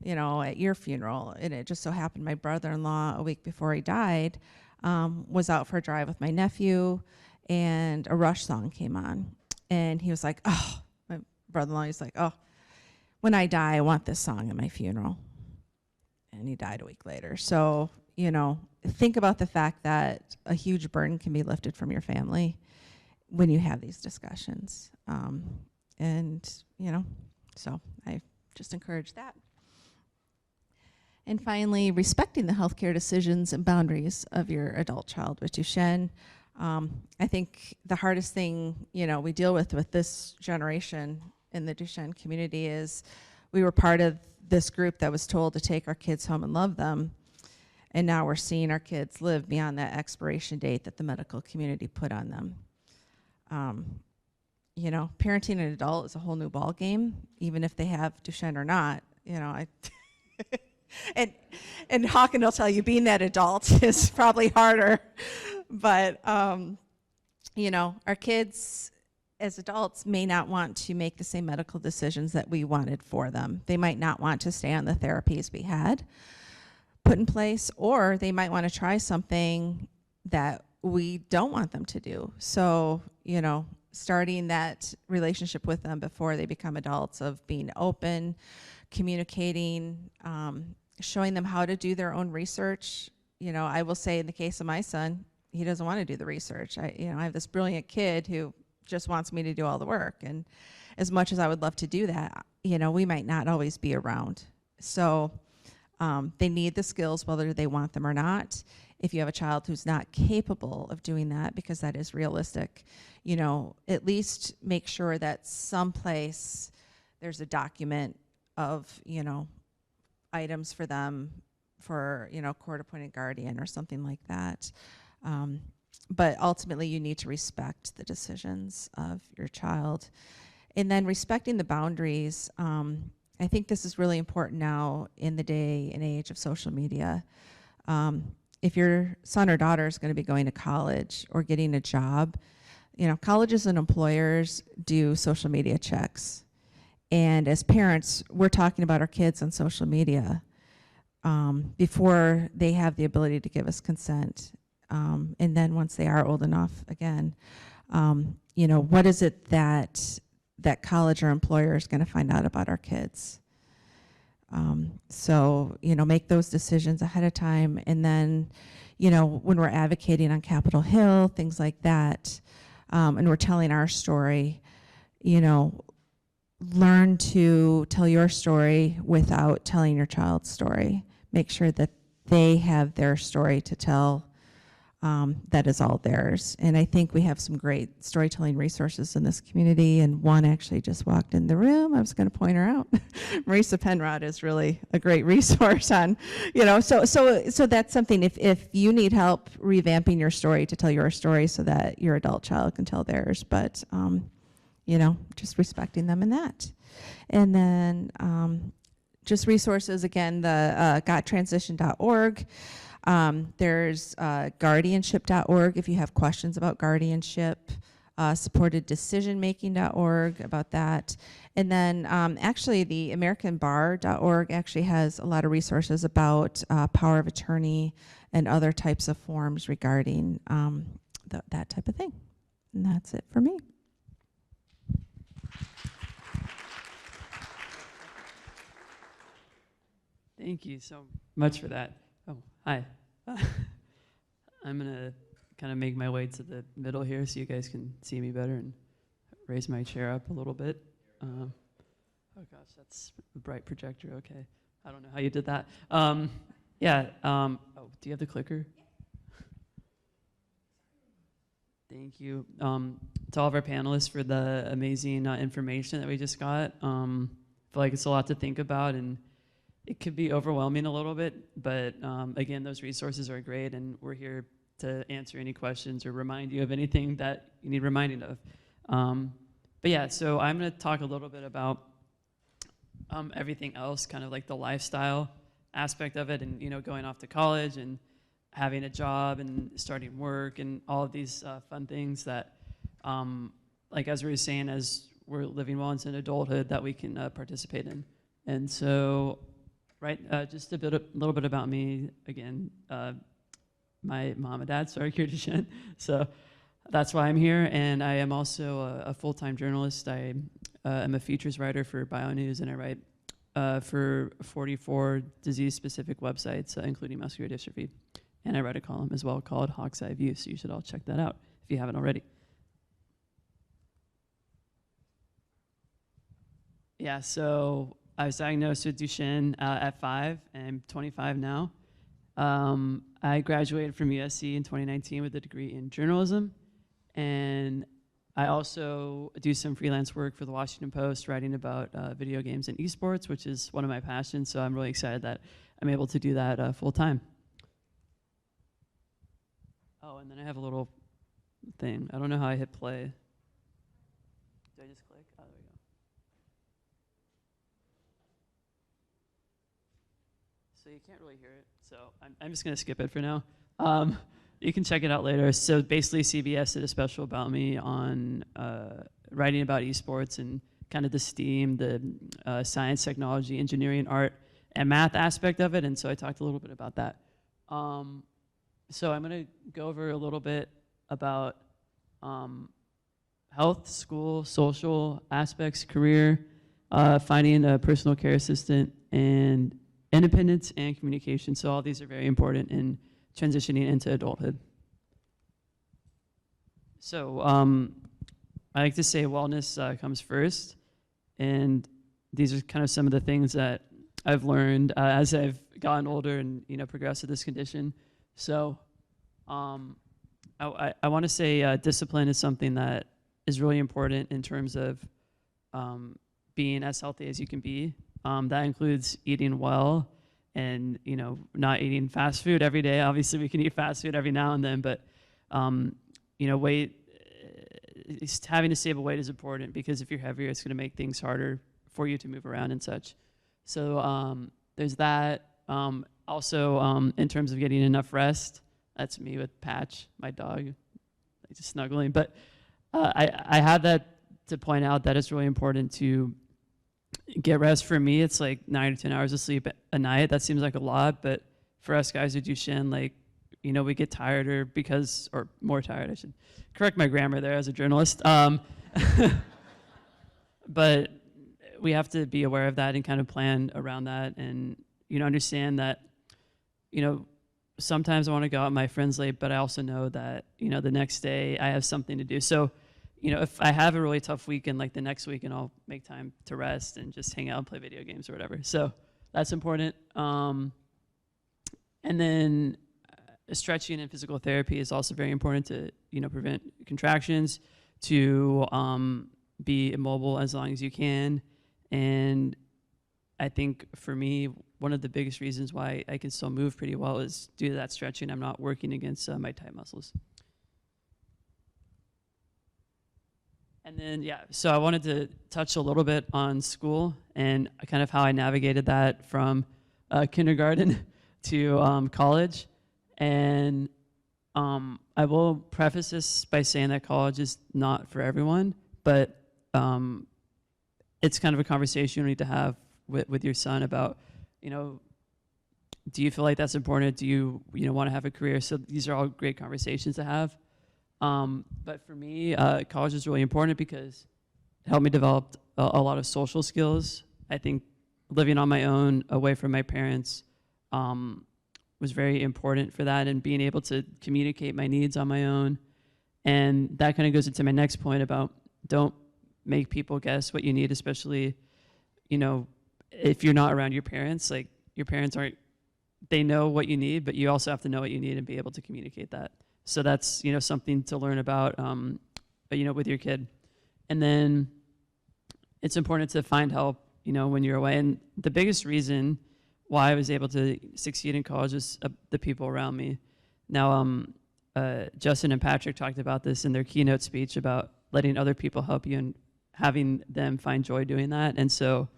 Speaker 4: At your funeral. And it just so happened my brother-in-law, a week before he died, was out for a drive with my nephew, and a Rush song came on. And he was like, oh, my brother-in-law, he's like, oh, when I die, I want this song at my funeral. And he died a week later. So, think about the fact that a huge burden can be lifted from your family when you have these discussions. So I just encourage that. And finally, respecting the healthcare decisions and boundaries of your adult child with Duchenne. I think the hardest thing, we deal with this generation in the Duchenne community is we were part of this group that was told to take our kids home and love them. And now we're seeing our kids live beyond that expiration date that the medical community put on them. Parenting an adult is a whole new ball game, even if they have Duchenne or not. And Hawken will tell you being that adult is probably harder. But, our kids as adults may not want to make the same medical decisions that we wanted for them. They might not want to stay on the therapies we had put in place, or they might want to try something that we don't want them to do. So, starting that relationship with them before they become adults of being open, communicating, showing them how to do their own research. I will say in the case of my son, he doesn't want to do the research. I have this brilliant kid who just wants me to do all the work. And as much as I would love to do that, we might not always be around. So they need the skills whether they want them or not. If you have a child who's not capable of doing that, because that is realistic, at least make sure that someplace there's a document of, items for them for, court-appointed guardian or something like that. But ultimately, you need to respect the decisions of your child. And then respecting the boundaries. I think this is really important now in the day and age of social media. If your son or daughter is going to be going to college or getting a job, colleges and employers do social media checks. And as parents, we're talking about our kids on social media before they have the ability to give us consent. And then once they are old enough, again, what is it that college or employer is going to find out about our kids? So, make those decisions ahead of time. And then, when we're advocating on Capitol Hill, things like that, and we're telling our story, learn to tell your story without telling your child's story. Make sure that they have their story to tell that is all theirs. And I think we have some great storytelling resources in this community, and one actually just walked in the room. I was going to point her out. Marisa Penrod is really a great resource on, so that's something, if you need help revamping your story to tell your story so that your adult child can tell theirs, but, just respecting them in that. And then just resources, again, the gottransition.org. There's guardianship.org if you have questions about guardianship, supporteddecisionmaking.org about that. And then actually the americanbar.org actually has a lot of resources about power of attorney and other types of forms regarding that type of thing. And that's it for me.
Speaker 5: Thank you so much for that. Oh, hi. I'm going to kind of make my way to the middle here so you guys can see me better and raise my chair up a little bit. Oh gosh, that's a bright projector. Okay. I don't know how you did that. Do you have the clicker? Thank you to all of our panelists for the amazing information that we just got. I feel like it's a lot to think about, and it could be overwhelming a little bit, but again, those resources are great, and we're here to answer any questions or remind you of anything that you need reminding of. So I'm going to talk a little bit about everything else, kind of like the lifestyle aspect of it, and going off to college and having a job and starting work and all of these fun things that, like as we were saying, as we're living well into adulthood, that we can participate in. And so, just a little bit about me again. My mom and dad started cured Duchenne, so that's why I'm here. And I am also a full-time journalist. I am a features writer for BioNews, and I write for 44 disease-specific websites, including muscular dystrophy. And I write a column as well called Hawk's Eye View, so you should all check that out if you haven't already. Yeah, so I was diagnosed with Duchenne at 5, and I'm 25 now. I graduated from USC in 2019 with a degree in journalism, and I also do some freelance work for the Washington Post, writing about video games and esports, which is one of my passions, so I'm really excited that I'm able to do that full time. Oh, and then I have a little thing. I don't know how I hit play. Do I just click? Oh, there we go. So you can't really hear it, so I'm just going to skip it for now. You can check it out later. So basically, CBS did a special about me on writing about esports and kind of the STEAM, the science, technology, engineering, art, and math aspect of it, and so I talked a little bit about that. So I'm going to go over a little bit about health, school, social aspects, career, finding a personal care assistant, and independence and communication. So all these are very important in transitioning into adulthood. So I like to say wellness comes first, and these are kind of some of the things that I've learned as I've gotten older and progressed with this condition. So I want to say discipline is something that is really important in terms of being as healthy as you can be. That includes eating well and not eating fast food every day. Obviously, we can eat fast food every now and then, but weight, having a stable weight is important, because if you're heavier, it's going to make things harder for you to move around and such. So there's that. Also, in terms of getting enough rest, that's me with Patch, my dog, just snuggling. But I have that to point out that it's really important to get rest. For me, it's like 9 to 10 hours of sleep a night. That seems like a lot, but for us guys who do Duchenne, we get tired or more tired. I should correct my grammar there as a journalist. But we have to be aware of that and kind of plan around that, and understand that sometimes I want to go out with my friends late, but I also know that the next day I have something to do. So if I have a really tough weekend, like the next weekend, I'll make time to rest and just hang out and play video games or whatever. So that's important. And then stretching and physical therapy is also very important to, prevent contractions, to be immobile as long as you can. And I think for me, one of the biggest reasons why I can still move pretty well is due to that stretching. I'm not working against my tight muscles. And then, so I wanted to touch a little bit on school and kind of how I navigated that from kindergarten to college. And I will preface this by saying that college is not for everyone, but it's kind of a conversation you need to have with your son about, do you feel like that's important? Do you want to have a career? So these are all great conversations to have. But for me, college is really important because it helped me develop a lot of social skills. I think living on my own, away from my parents, was very important for that, and being able to communicate my needs on my own. And that kind of goes into my next point about don't make people guess what you need, especially, if you're not around your parents. Like, your parents they know what you need, but you also have to know what you need and be able to communicate that. So that's, something to learn about, with your kid. And then it's important to find help, when you're away. And the biggest reason why I was able to succeed in college is the people around me. Now, Justin and Patrick talked about this in their keynote speech about letting other people help you and having them find joy doing that. And so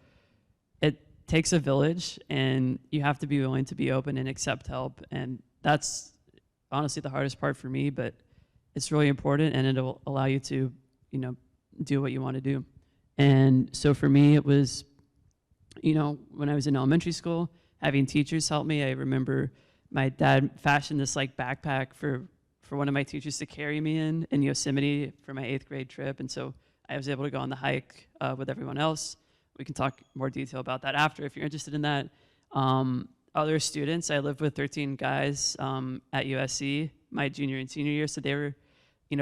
Speaker 5: it takes a village, and you have to be willing to be open and accept help. And that's honestly the hardest part for me, but it's really important, and it'll allow you to, do what you want to do. And so for me, it was, when I was in elementary school, having teachers help me. I remember my dad fashioned this backpack for one of my teachers to carry me in Yosemite for my 8th grade trip. And so I was able to go on the hike with everyone else. We can talk more detail about that after if you're interested in that. Other students, I lived with 13 guys at USC my junior and senior year, so they were,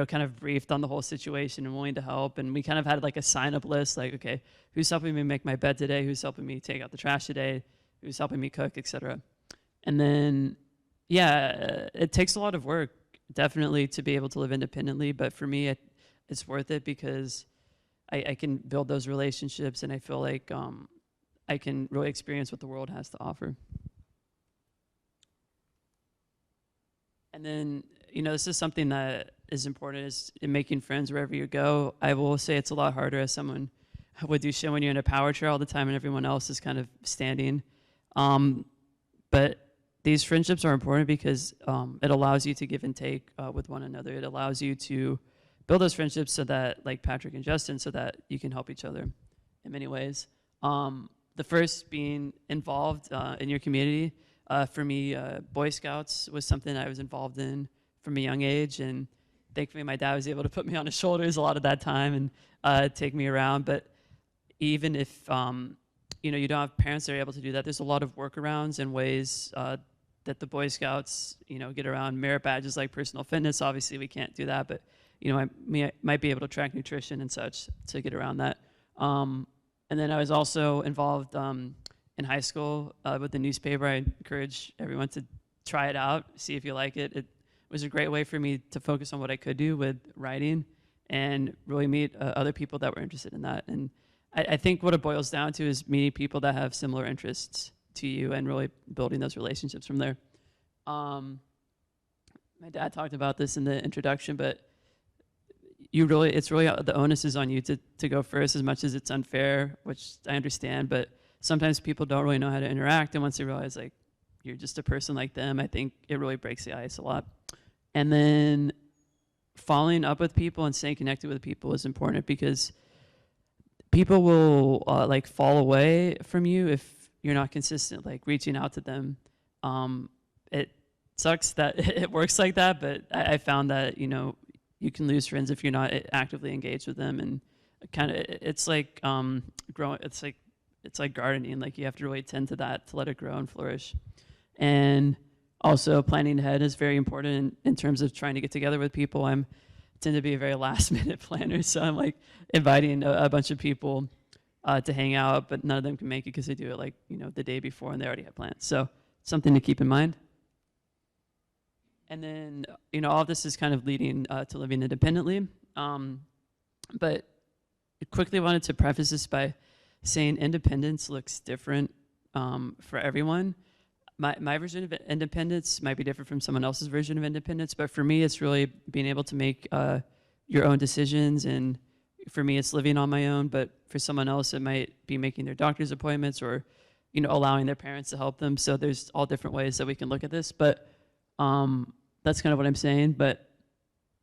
Speaker 5: kind of briefed on the whole situation and willing to help. And we kind of had a sign-up list, okay, who's helping me make my bed today? Who's helping me take out the trash today? Who's helping me cook, etc. And then, it takes a lot of work, definitely, to be able to live independently. But for me, it's worth it because I can build those relationships, and I feel like I can really experience what the world has to offer. And then, this is something that is important, is in making friends wherever you go. I will say it's a lot harder as someone with Duchenne when you're in a power chair all the time and everyone else is kind of standing. But these friendships are important because it allows you to give and take with one another. It allows you to build those friendships so that, like Patrick and Justin, so that you can help each other in many ways. The first being involved in your community. For me, Boy Scouts was something I was involved in from a young age, and thankfully my dad was able to put me on his shoulders a lot of that time and take me around. But even if you don't have parents that are able to do that, there's a lot of workarounds and ways that the Boy Scouts get around. Merit badges like personal fitness, obviously we can't do that, but I might be able to track nutrition and such to get around that. And then I was also involved in high school with the newspaper. I encourage everyone to try it out, see if you like it. It was a great way for me to focus on what I could do with writing and really meet other people that were interested in that. And I think what it boils down to is meeting people that have similar interests to you and really building those relationships from there. My dad talked about this in the introduction, but it's really the onus is on you to go first, as much as it's unfair, which I understand, but sometimes people don't really know how to interact, and once they realize you're just a person like them, I think it really breaks the ice a lot. And then following up with people and staying connected with people is important because people will fall away from you if you're not consistent, reaching out to them. It sucks that it works like that, but I found that you can lose friends if you're not actively engaged with them, and it's like growing. It's like gardening. You have to really tend to that to let it grow and flourish. And also planning ahead is very important in terms of trying to get together with people. I tend to be a very last minute planner, so I'm inviting a bunch of people to hang out, but none of them can make it because they do it the day before and they already have plans. So something to keep in mind. And then, all of this is kind of leading to living independently. But I quickly wanted to preface this by saying independence looks different for everyone. My version of independence might be different from someone else's version of independence, but for me, it's really being able to make your own decisions. And for me, it's living on my own, but for someone else, it might be making their doctor's appointments or, allowing their parents to help them. So there's all different ways that we can look at this, but that's kind of what I'm saying. But,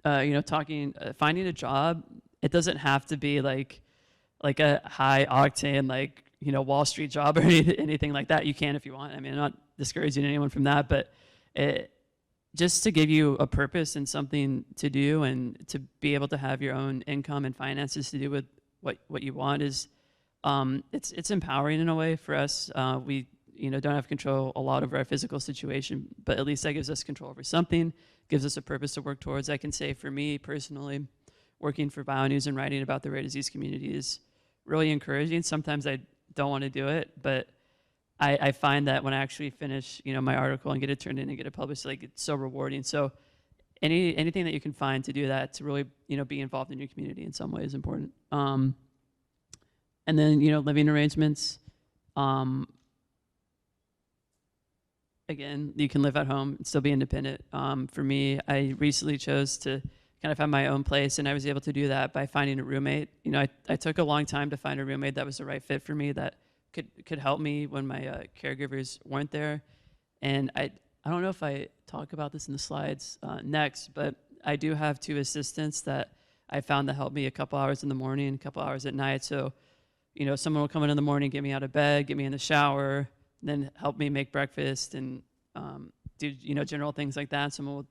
Speaker 5: finding a job, it doesn't have to be like a high octane, Wall Street job or anything like that. You can if you want. I mean, I'm not discouraging anyone from that, but just to give you a purpose and something to do and to be able to have your own income and finances to do with what you want is, it's empowering in a way for us. We, don't have control a lot over our physical situation, but at least that gives us control over something, gives us a purpose to work towards. I can say for me personally, working for BioNews and writing about the rare disease community is really encouraging. Sometimes I don't want to do it, but I find that when I actually finish, my article and get it turned in and get it published, it's so rewarding. So anything that you can find to do that, to really, be involved in your community in some way is important. And then, living arrangements. Again, you can live at home and still be independent. For me, I recently chose to kind of have my own place, and I was able to do that by finding a roommate. I took a long time to find a roommate that was the right fit for me, that could help me when my caregivers weren't there. And I don't know if I talk about this in the slides next, but I do have 2 assistants that I found that help me a couple hours in the morning, a couple hours at night. So, someone will come in the morning, get me out of bed, get me in the shower, then help me make breakfast and do, general things like that. Someone will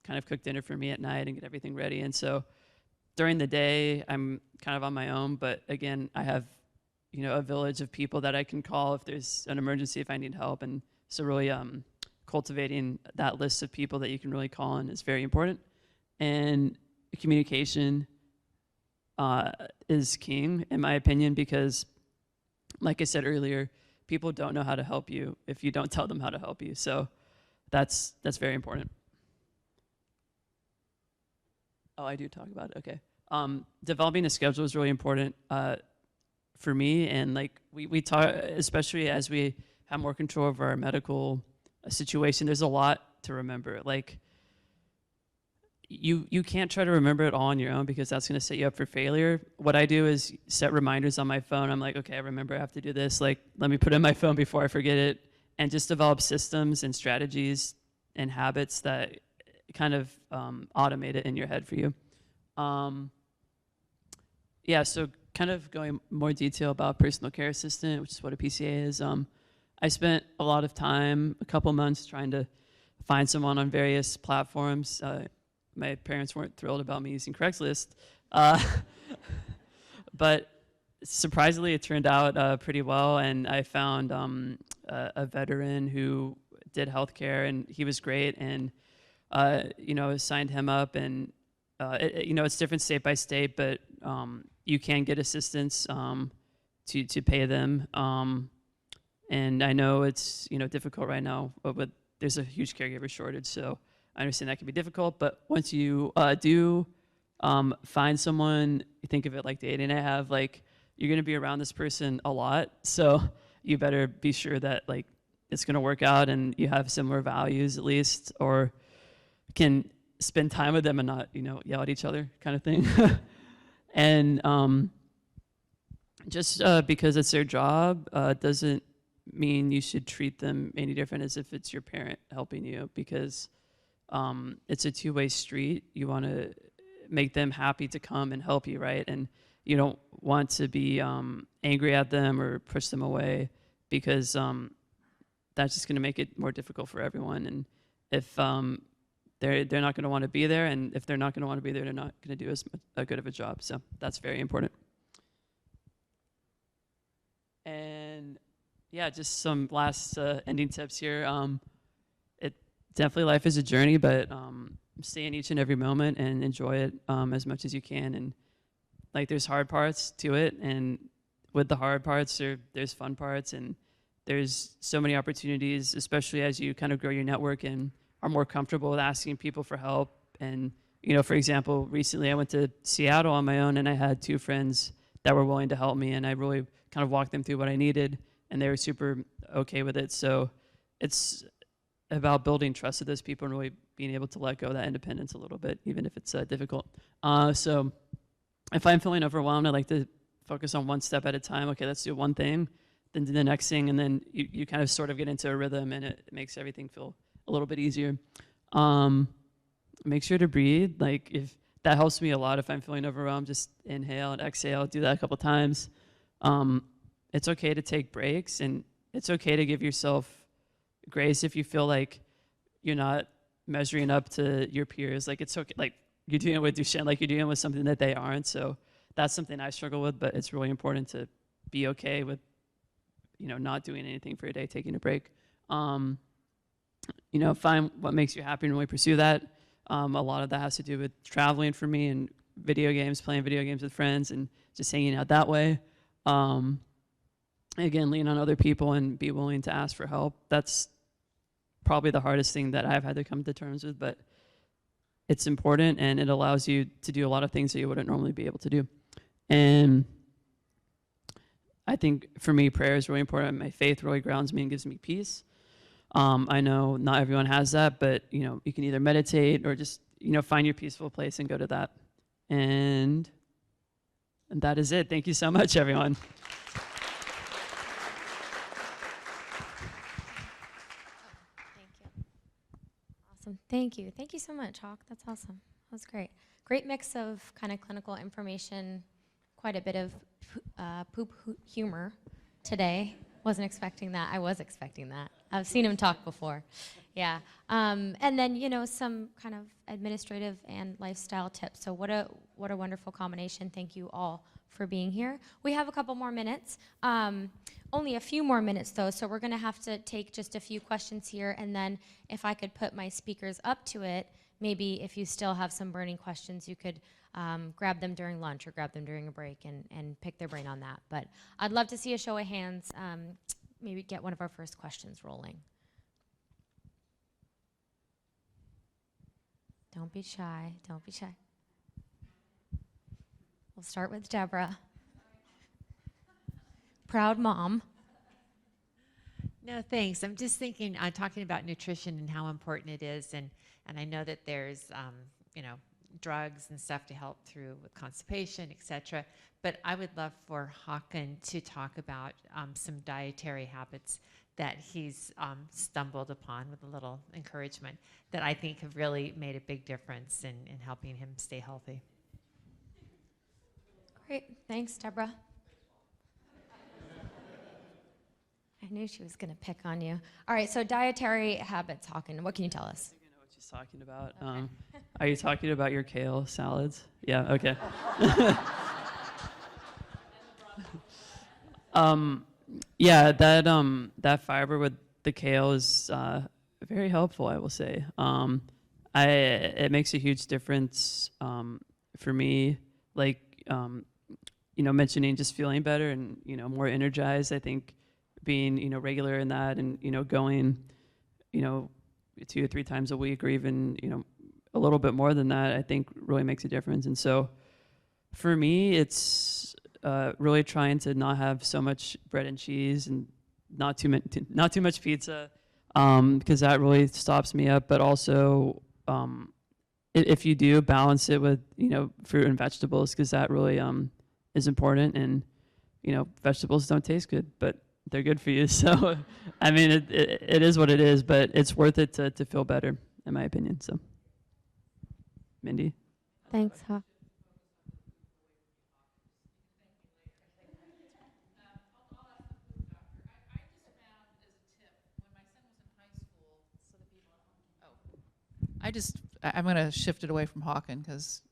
Speaker 5: kind of cook dinner for me at night and get everything ready. And so during the day, I'm kind of on my own, but again, I have, a village of people that I can call if there's an emergency, if I need help. And so really cultivating that list of people that you can really call on is very important. And communication is king, in my opinion, because like I said earlier, people don't know how to help you if you don't tell them how to help you. So that's very important. Oh, I do talk about it. Okay. Developing a schedule is really important for me, and we talk, especially as we have more control over our medical situation. There's a lot to remember. You can't try to remember it all on your own because that's going to set you up for failure. What I do is set reminders on my phone. I'm like, okay, I remember I have to do this. Let me put it in my phone before I forget it, and just develop systems and strategies and habits that kind of automate it in your head for you. So kind of going more detail about personal care assistant, which is what a PCA is. I spent a lot of time, a couple months, trying to find someone on various platforms. My parents weren't thrilled about me using Craigslist, but surprisingly, it turned out pretty well. And I found a veteran who did healthcare, and he was great. And signed him up, and it's different state by state, but you can get assistance to pay them. And I know it's difficult right now, but there's a huge caregiver shortage, so I understand that can be difficult. But once you do find someone, you think of it like dating. You're going to be around this person a lot, so you better be sure that it's going to work out and you have similar values at least, or can spend time with them and not yell at each other kind of thing. And just because it's their job doesn't mean you should treat them any different as if it's your parent helping you, because it's a two-way street. You want to make them happy to come and help you, right? And you don't want to be angry at them or push them away, because that's just going to make it more difficult for everyone. And if they're not going to want to be there, and if they're not going to want to be there, they're not going to do as good of a job. So that's very important. And yeah, just some last ending tips here. Definitely life is a journey, but stay in each and every moment and enjoy it as much as you can. And there's hard parts to it, and with the hard parts, there's fun parts, and there's so many opportunities, especially as you kind of grow your network and are more comfortable with asking people for help. And, for example, recently I went to Seattle on my own, and I had 2 friends that were willing to help me, and I really kind of walked them through what I needed, and they were super okay with it. So it's about building trust with those people and really being able to let go of that independence a little bit, even if it's difficult. So if I'm feeling overwhelmed, I like to focus on one step at a time. Okay, let's do one thing, then do the next thing, and then you kind of sort of get into a rhythm, and it makes everything feel a little bit easier. Make sure to breathe. Like, if that helps me a lot, if I'm feeling overwhelmed, just inhale and exhale, do that a couple times. It's okay to take breaks, and it's okay to give yourself grace if you feel like you're not measuring up to your peers. Like, it's okay. Like, you're dealing with Duchenne, like you're dealing with something that they aren't. So that's something I struggle with, but it's really important to be okay with, not doing anything for a day, taking a break. Find what makes you happy and really pursue that. A lot of that has to do with traveling for me, and video games, playing video games with friends, and just hanging out that way. Again, lean on other people and be willing to ask for help. That's probably the hardest thing that I've had to come to terms with, but it's important, and it allows you to do a lot of things that you wouldn't normally be able to do. And I think for me, prayer is really important. My faith really grounds me and gives me peace. I know not everyone has that, but you can either meditate or just find your peaceful place and go to that. And that is it. Thank you so much, everyone.
Speaker 1: Thank you. Awesome. Thank you. Thank you so much, Hawk. That's awesome. That was great. Great mix of kind of clinical information, quite a bit of poop humor today. Wasn't expecting that. I was expecting that. I've seen him talk before. Yeah. And then, some kind of administrative and lifestyle tips. So what a wonderful combination. Thank you all for being here. We have a couple more minutes. Only a few more minutes, though, so we're going to have to take just a few questions here, and then if I could put my speakers up to it, maybe if you still have some burning questions, you could grab them during lunch or grab them during a break and pick their brain on that. But I'd love to see a show of hands, maybe get one of our first questions rolling. Don't be shy. Don't be shy. We'll start with Deborah. Proud mom.
Speaker 6: No, thanks. I'm just thinking, talking about nutrition and how important it is, and I know that there's, drugs and stuff to help through with constipation, etc. But I would love for Håkan to talk about some dietary habits that he's stumbled upon with a little encouragement that I think have really made a big difference in helping him stay healthy.
Speaker 1: Great. Thanks, Deborah. I knew she was going to pick on you. All right, so dietary habits, Håkan. What can you tell us?
Speaker 5: I think I know what she's talking about. Okay. Are you talking about your kale salads? Yeah, okay. Yeah, that fiber with the kale is very helpful, I will say. It makes a huge difference for me, like, mentioning just feeling better and, more energized. I think being, regular in that and, going, 2 or 3 times a week or even, a little bit more than that, I think really makes a difference. And so for me, it's really trying to not have so much bread and cheese and not too much pizza, because that really stops me up. But also, if you do, balance it with, fruit and vegetables, because that really is important. And, vegetables don't taste good, but they're good for you. So, I mean, it is what it is, but it's worth it to feel better, in my opinion. So, Mindy?
Speaker 1: Thanks, Hawk.
Speaker 7: I'm going to shift it away from Håkan because,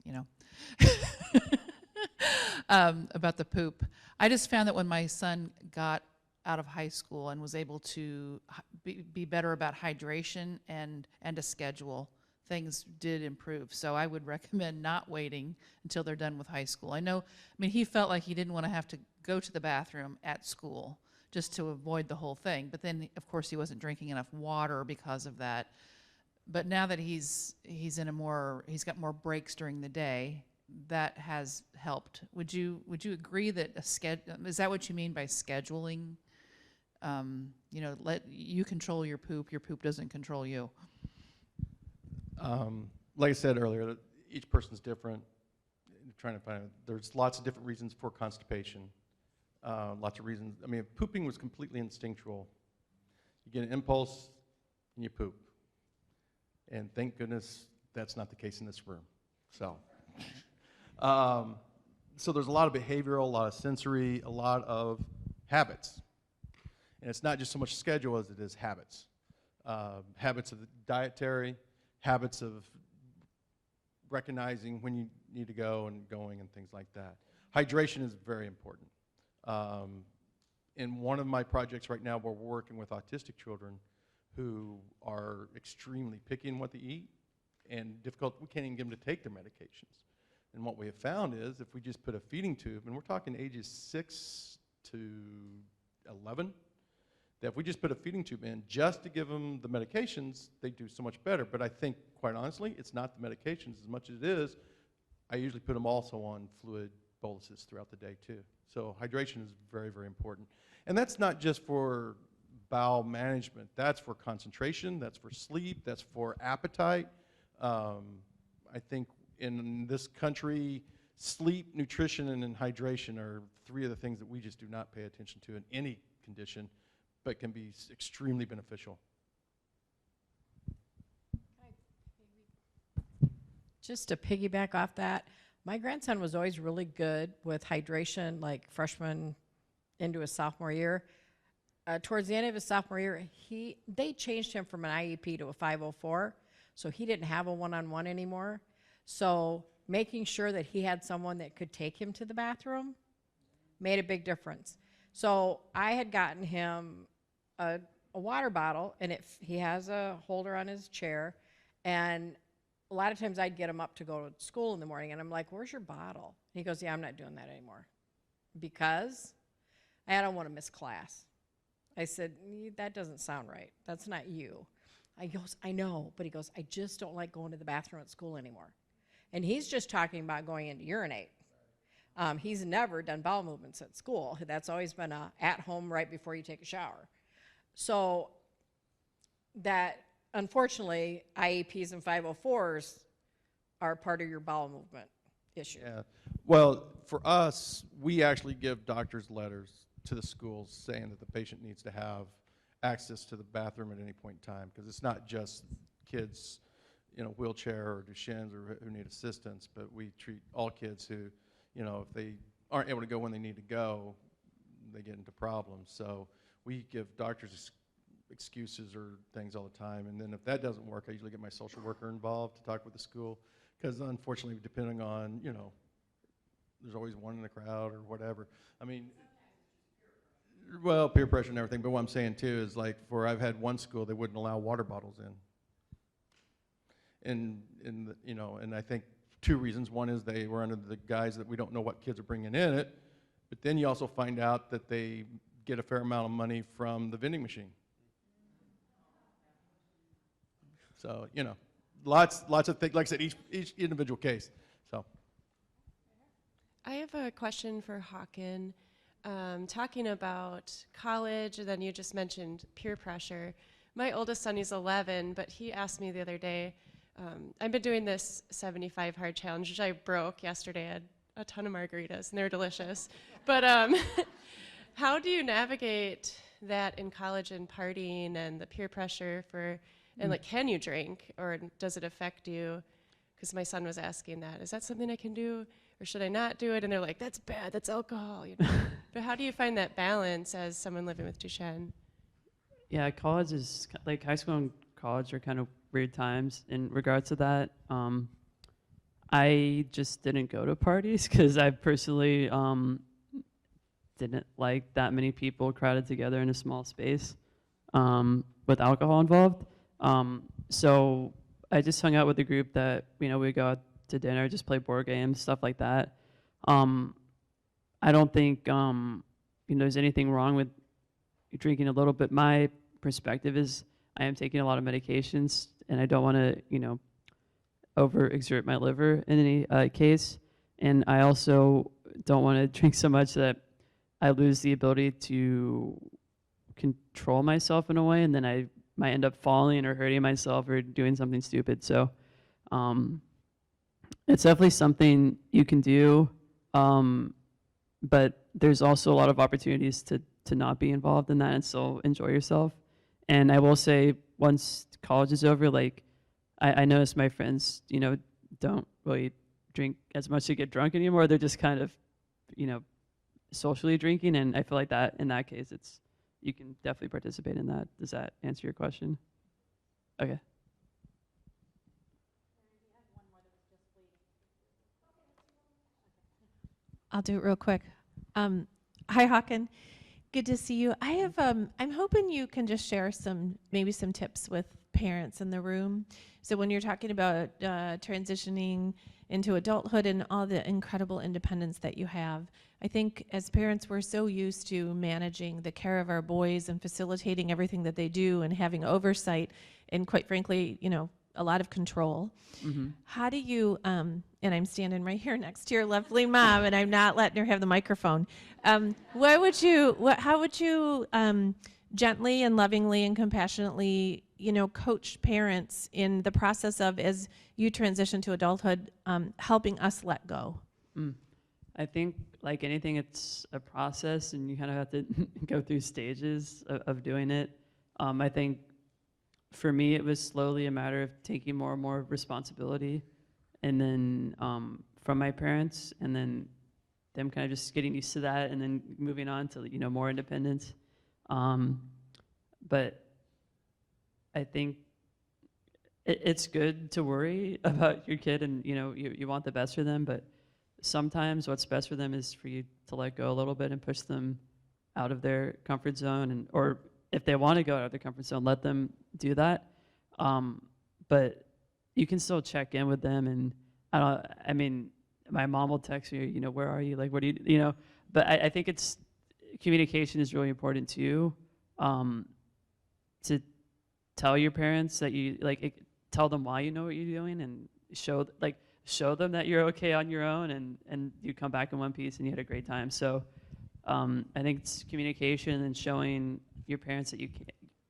Speaker 7: about the poop. I just found that when my son got out of high school and was able to be better about hydration and a schedule, things did improve. So I would recommend not waiting until they're done with high school. He felt like he didn't want to have to go to the bathroom at school just to avoid the whole thing. But then, of course, he wasn't drinking enough water because of that. but now that he's got more breaks during the day, that has helped. Would you agree that is that what you mean by scheduling? Let you control your poop doesn't control you.
Speaker 3: Like I said earlier, each person's different. There's lots of different reasons for constipation. Lots of reasons. I mean, if pooping was completely instinctual, you get an impulse and you poop. And thank goodness that's not the case in this room. So, so there's a lot of behavioral, a lot of sensory, a lot of habits. And it's not just so much schedule as it is habits. Habits of the dietary, habits of recognizing when you need to go and going and things like that. Hydration is very important. In one of my projects right now, we're working with autistic children who are extremely picky in what they eat and difficult. We can't even get them to take their medications. And what we have found is if we just put a feeding tube, and we're talking ages 6 to 11, that if we just put a feeding tube in just to give them the medications, they do so much better. But I think, quite honestly, it's not the medications as much as it is. I usually put them also on fluid boluses throughout the day too. So hydration is very, very important. And that's not just for bowel management. That's for concentration, that's for sleep, that's for appetite. I think in this country, sleep, nutrition, and hydration are 3 of the things that we just do not pay attention to in any condition, but can be extremely beneficial.
Speaker 8: Just to piggyback off that, my grandson was always really good with hydration, like freshman into his sophomore year. Towards the end of his sophomore year, they changed him from an IEP to a 504, so he didn't have a one-on-one anymore. So making sure that he had someone that could take him to the bathroom made a big difference. So I had gotten him a water bottle, and he has a holder on his chair, and a lot of times I'd get him up to go to school in the morning, and I'm like, where's your bottle? And he goes, yeah, I'm not doing that anymore. Because I don't want to miss class. I said, that doesn't sound right. That's not you. He goes, I know, but he goes, I just don't like going to the bathroom at school anymore. And he's just talking about going in to urinate. He's never done bowel movements at school. That's always been at home right before you take a shower. So that, unfortunately, IEPs and 504s are part of your bowel movement issue.
Speaker 3: Yeah. Well, for us, we actually give doctors letters to the schools saying that the patient needs to have access to the bathroom at any point in time, because it's not just kids in a wheelchair or Duchenne's or who need assistance, but we treat all kids who, if they aren't able to go when they need to go, they get into problems. So we give doctors excuses or things all the time, and then if that doesn't work, I usually get my social worker involved to talk with the school, because unfortunately, depending on, there's always one in the crowd or whatever. I mean, well, peer pressure and everything, but what I'm saying too is, like, I've had one school, they wouldn't allow water bottles in. And I think 2 reasons. One is they were under the guise that we don't know what kids are bringing in it, but then you also find out that they get a fair amount of money from the vending machine. So, lots of things, like I said, each individual case, so.
Speaker 9: I have a question for Hawken. Talking about college, and then you just mentioned peer pressure. My oldest son, he's 11, but he asked me the other day, I've been doing this 75 hard challenge, which I broke yesterday. I had a ton of margaritas, and they're delicious. But how do you navigate that in college and partying and the peer pressure and like, can you drink, or does it affect you? Because my son was asking that. Is that something I can do, or should I not do it? And they're like, that's bad, that's alcohol. But how do you find that balance as someone living with Duchenne?
Speaker 5: Yeah, college is, like, high school and college are kind of weird times in regards to that. I just didn't go to parties because I personally didn't like that many people crowded together in a small space with alcohol involved. So I just hung out with a group that, we go out to dinner, just play board games, stuff like that. I don't think there's anything wrong with drinking a little bit. My perspective is I am taking a lot of medications and I don't want to, overexert my liver in any case. And I also don't want to drink so much that I lose the ability to control myself in a way, and then I might end up falling or hurting myself or doing something stupid. So it's definitely something you can do, but there's also a lot of opportunities to not be involved in that and still enjoy yourself. And I will say, once college is over, like I notice my friends, don't really drink as much to get drunk anymore. They're just kind of, socially drinking, and I feel like that in that case, you can definitely participate in that. Does that answer your question? Okay.
Speaker 10: I'll do it real quick. Hi, Hawken. Good to see you. I have. I'm hoping you can just share maybe some tips with parents in the room. So when you're talking about transitioning into adulthood and all the incredible independence that you have, I think as parents we're so used to managing the care of our boys and facilitating everything that they do and having oversight and, quite frankly, a lot of control.
Speaker 5: Mm-hmm.
Speaker 10: How do you, and I'm standing right here next to your lovely mom, and I'm not letting her have the microphone. How would you gently and lovingly and compassionately, coach parents in the process of, as you transition to adulthood, helping us let go?
Speaker 5: I think, like anything, it's a process, and you kind of have to go through stages of doing it. I think for me, it was slowly a matter of taking more and more responsibility, and then from my parents, and then them kind of just getting used to that, and then moving on to more independence. But I think it's good to worry about your kid, and you want the best for them, but sometimes what's best for them is for you to let go a little bit and push them out of their comfort zone, or if they want to go out of their comfort zone, let them do that. But you can still check in with them, and my mom will text me, where are you? Like, what do you, but I think communication is really important too. To tell your parents that tell them why you know what you're doing, and show them that you're okay on your own, and you come back in one piece and you had a great time. So I think it's communication and showing your parents that you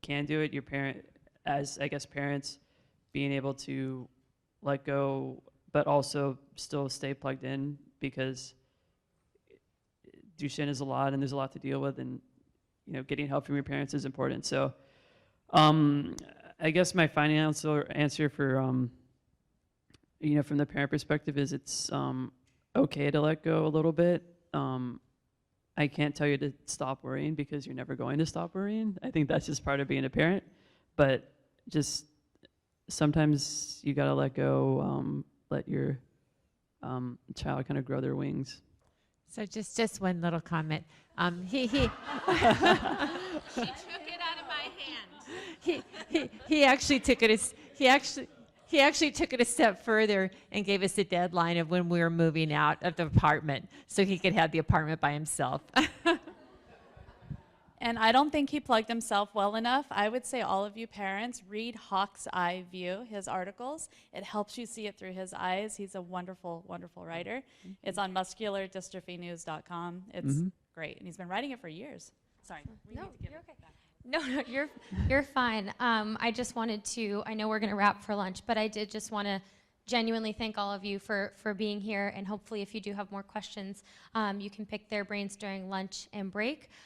Speaker 5: can do it. Your parents being able to let go, but also still stay plugged in, because Duchenne is a lot, and there's a lot to deal with, and getting help from your parents is important. So I guess my final answer for from the parent perspective is it's okay to let go a little bit. I can't tell you to stop worrying, because you're never going to stop worrying. I think that's just part of being a parent. But just sometimes you got to let go, let your child kind of grow their wings.
Speaker 6: So just one little comment. She took it out of my hand. He actually took it a step further and gave us a deadline of when we were moving out of the apartment so he could have the apartment by himself.
Speaker 11: And I don't think he plugged himself well enough. I would say all of you parents, read Hawk's Eye View, his articles. It helps you see it through his eyes. He's a wonderful, wonderful writer. Mm-hmm. It's on musculardystrophynews.com. It's great. And he's been writing it for years. Sorry.
Speaker 1: No, you're okay. No, you're fine. I just wanted to, I know we're going to wrap for lunch, but I did just want to genuinely thank all of you for being here, and hopefully if you do have more questions, you can pick their brains during lunch and break.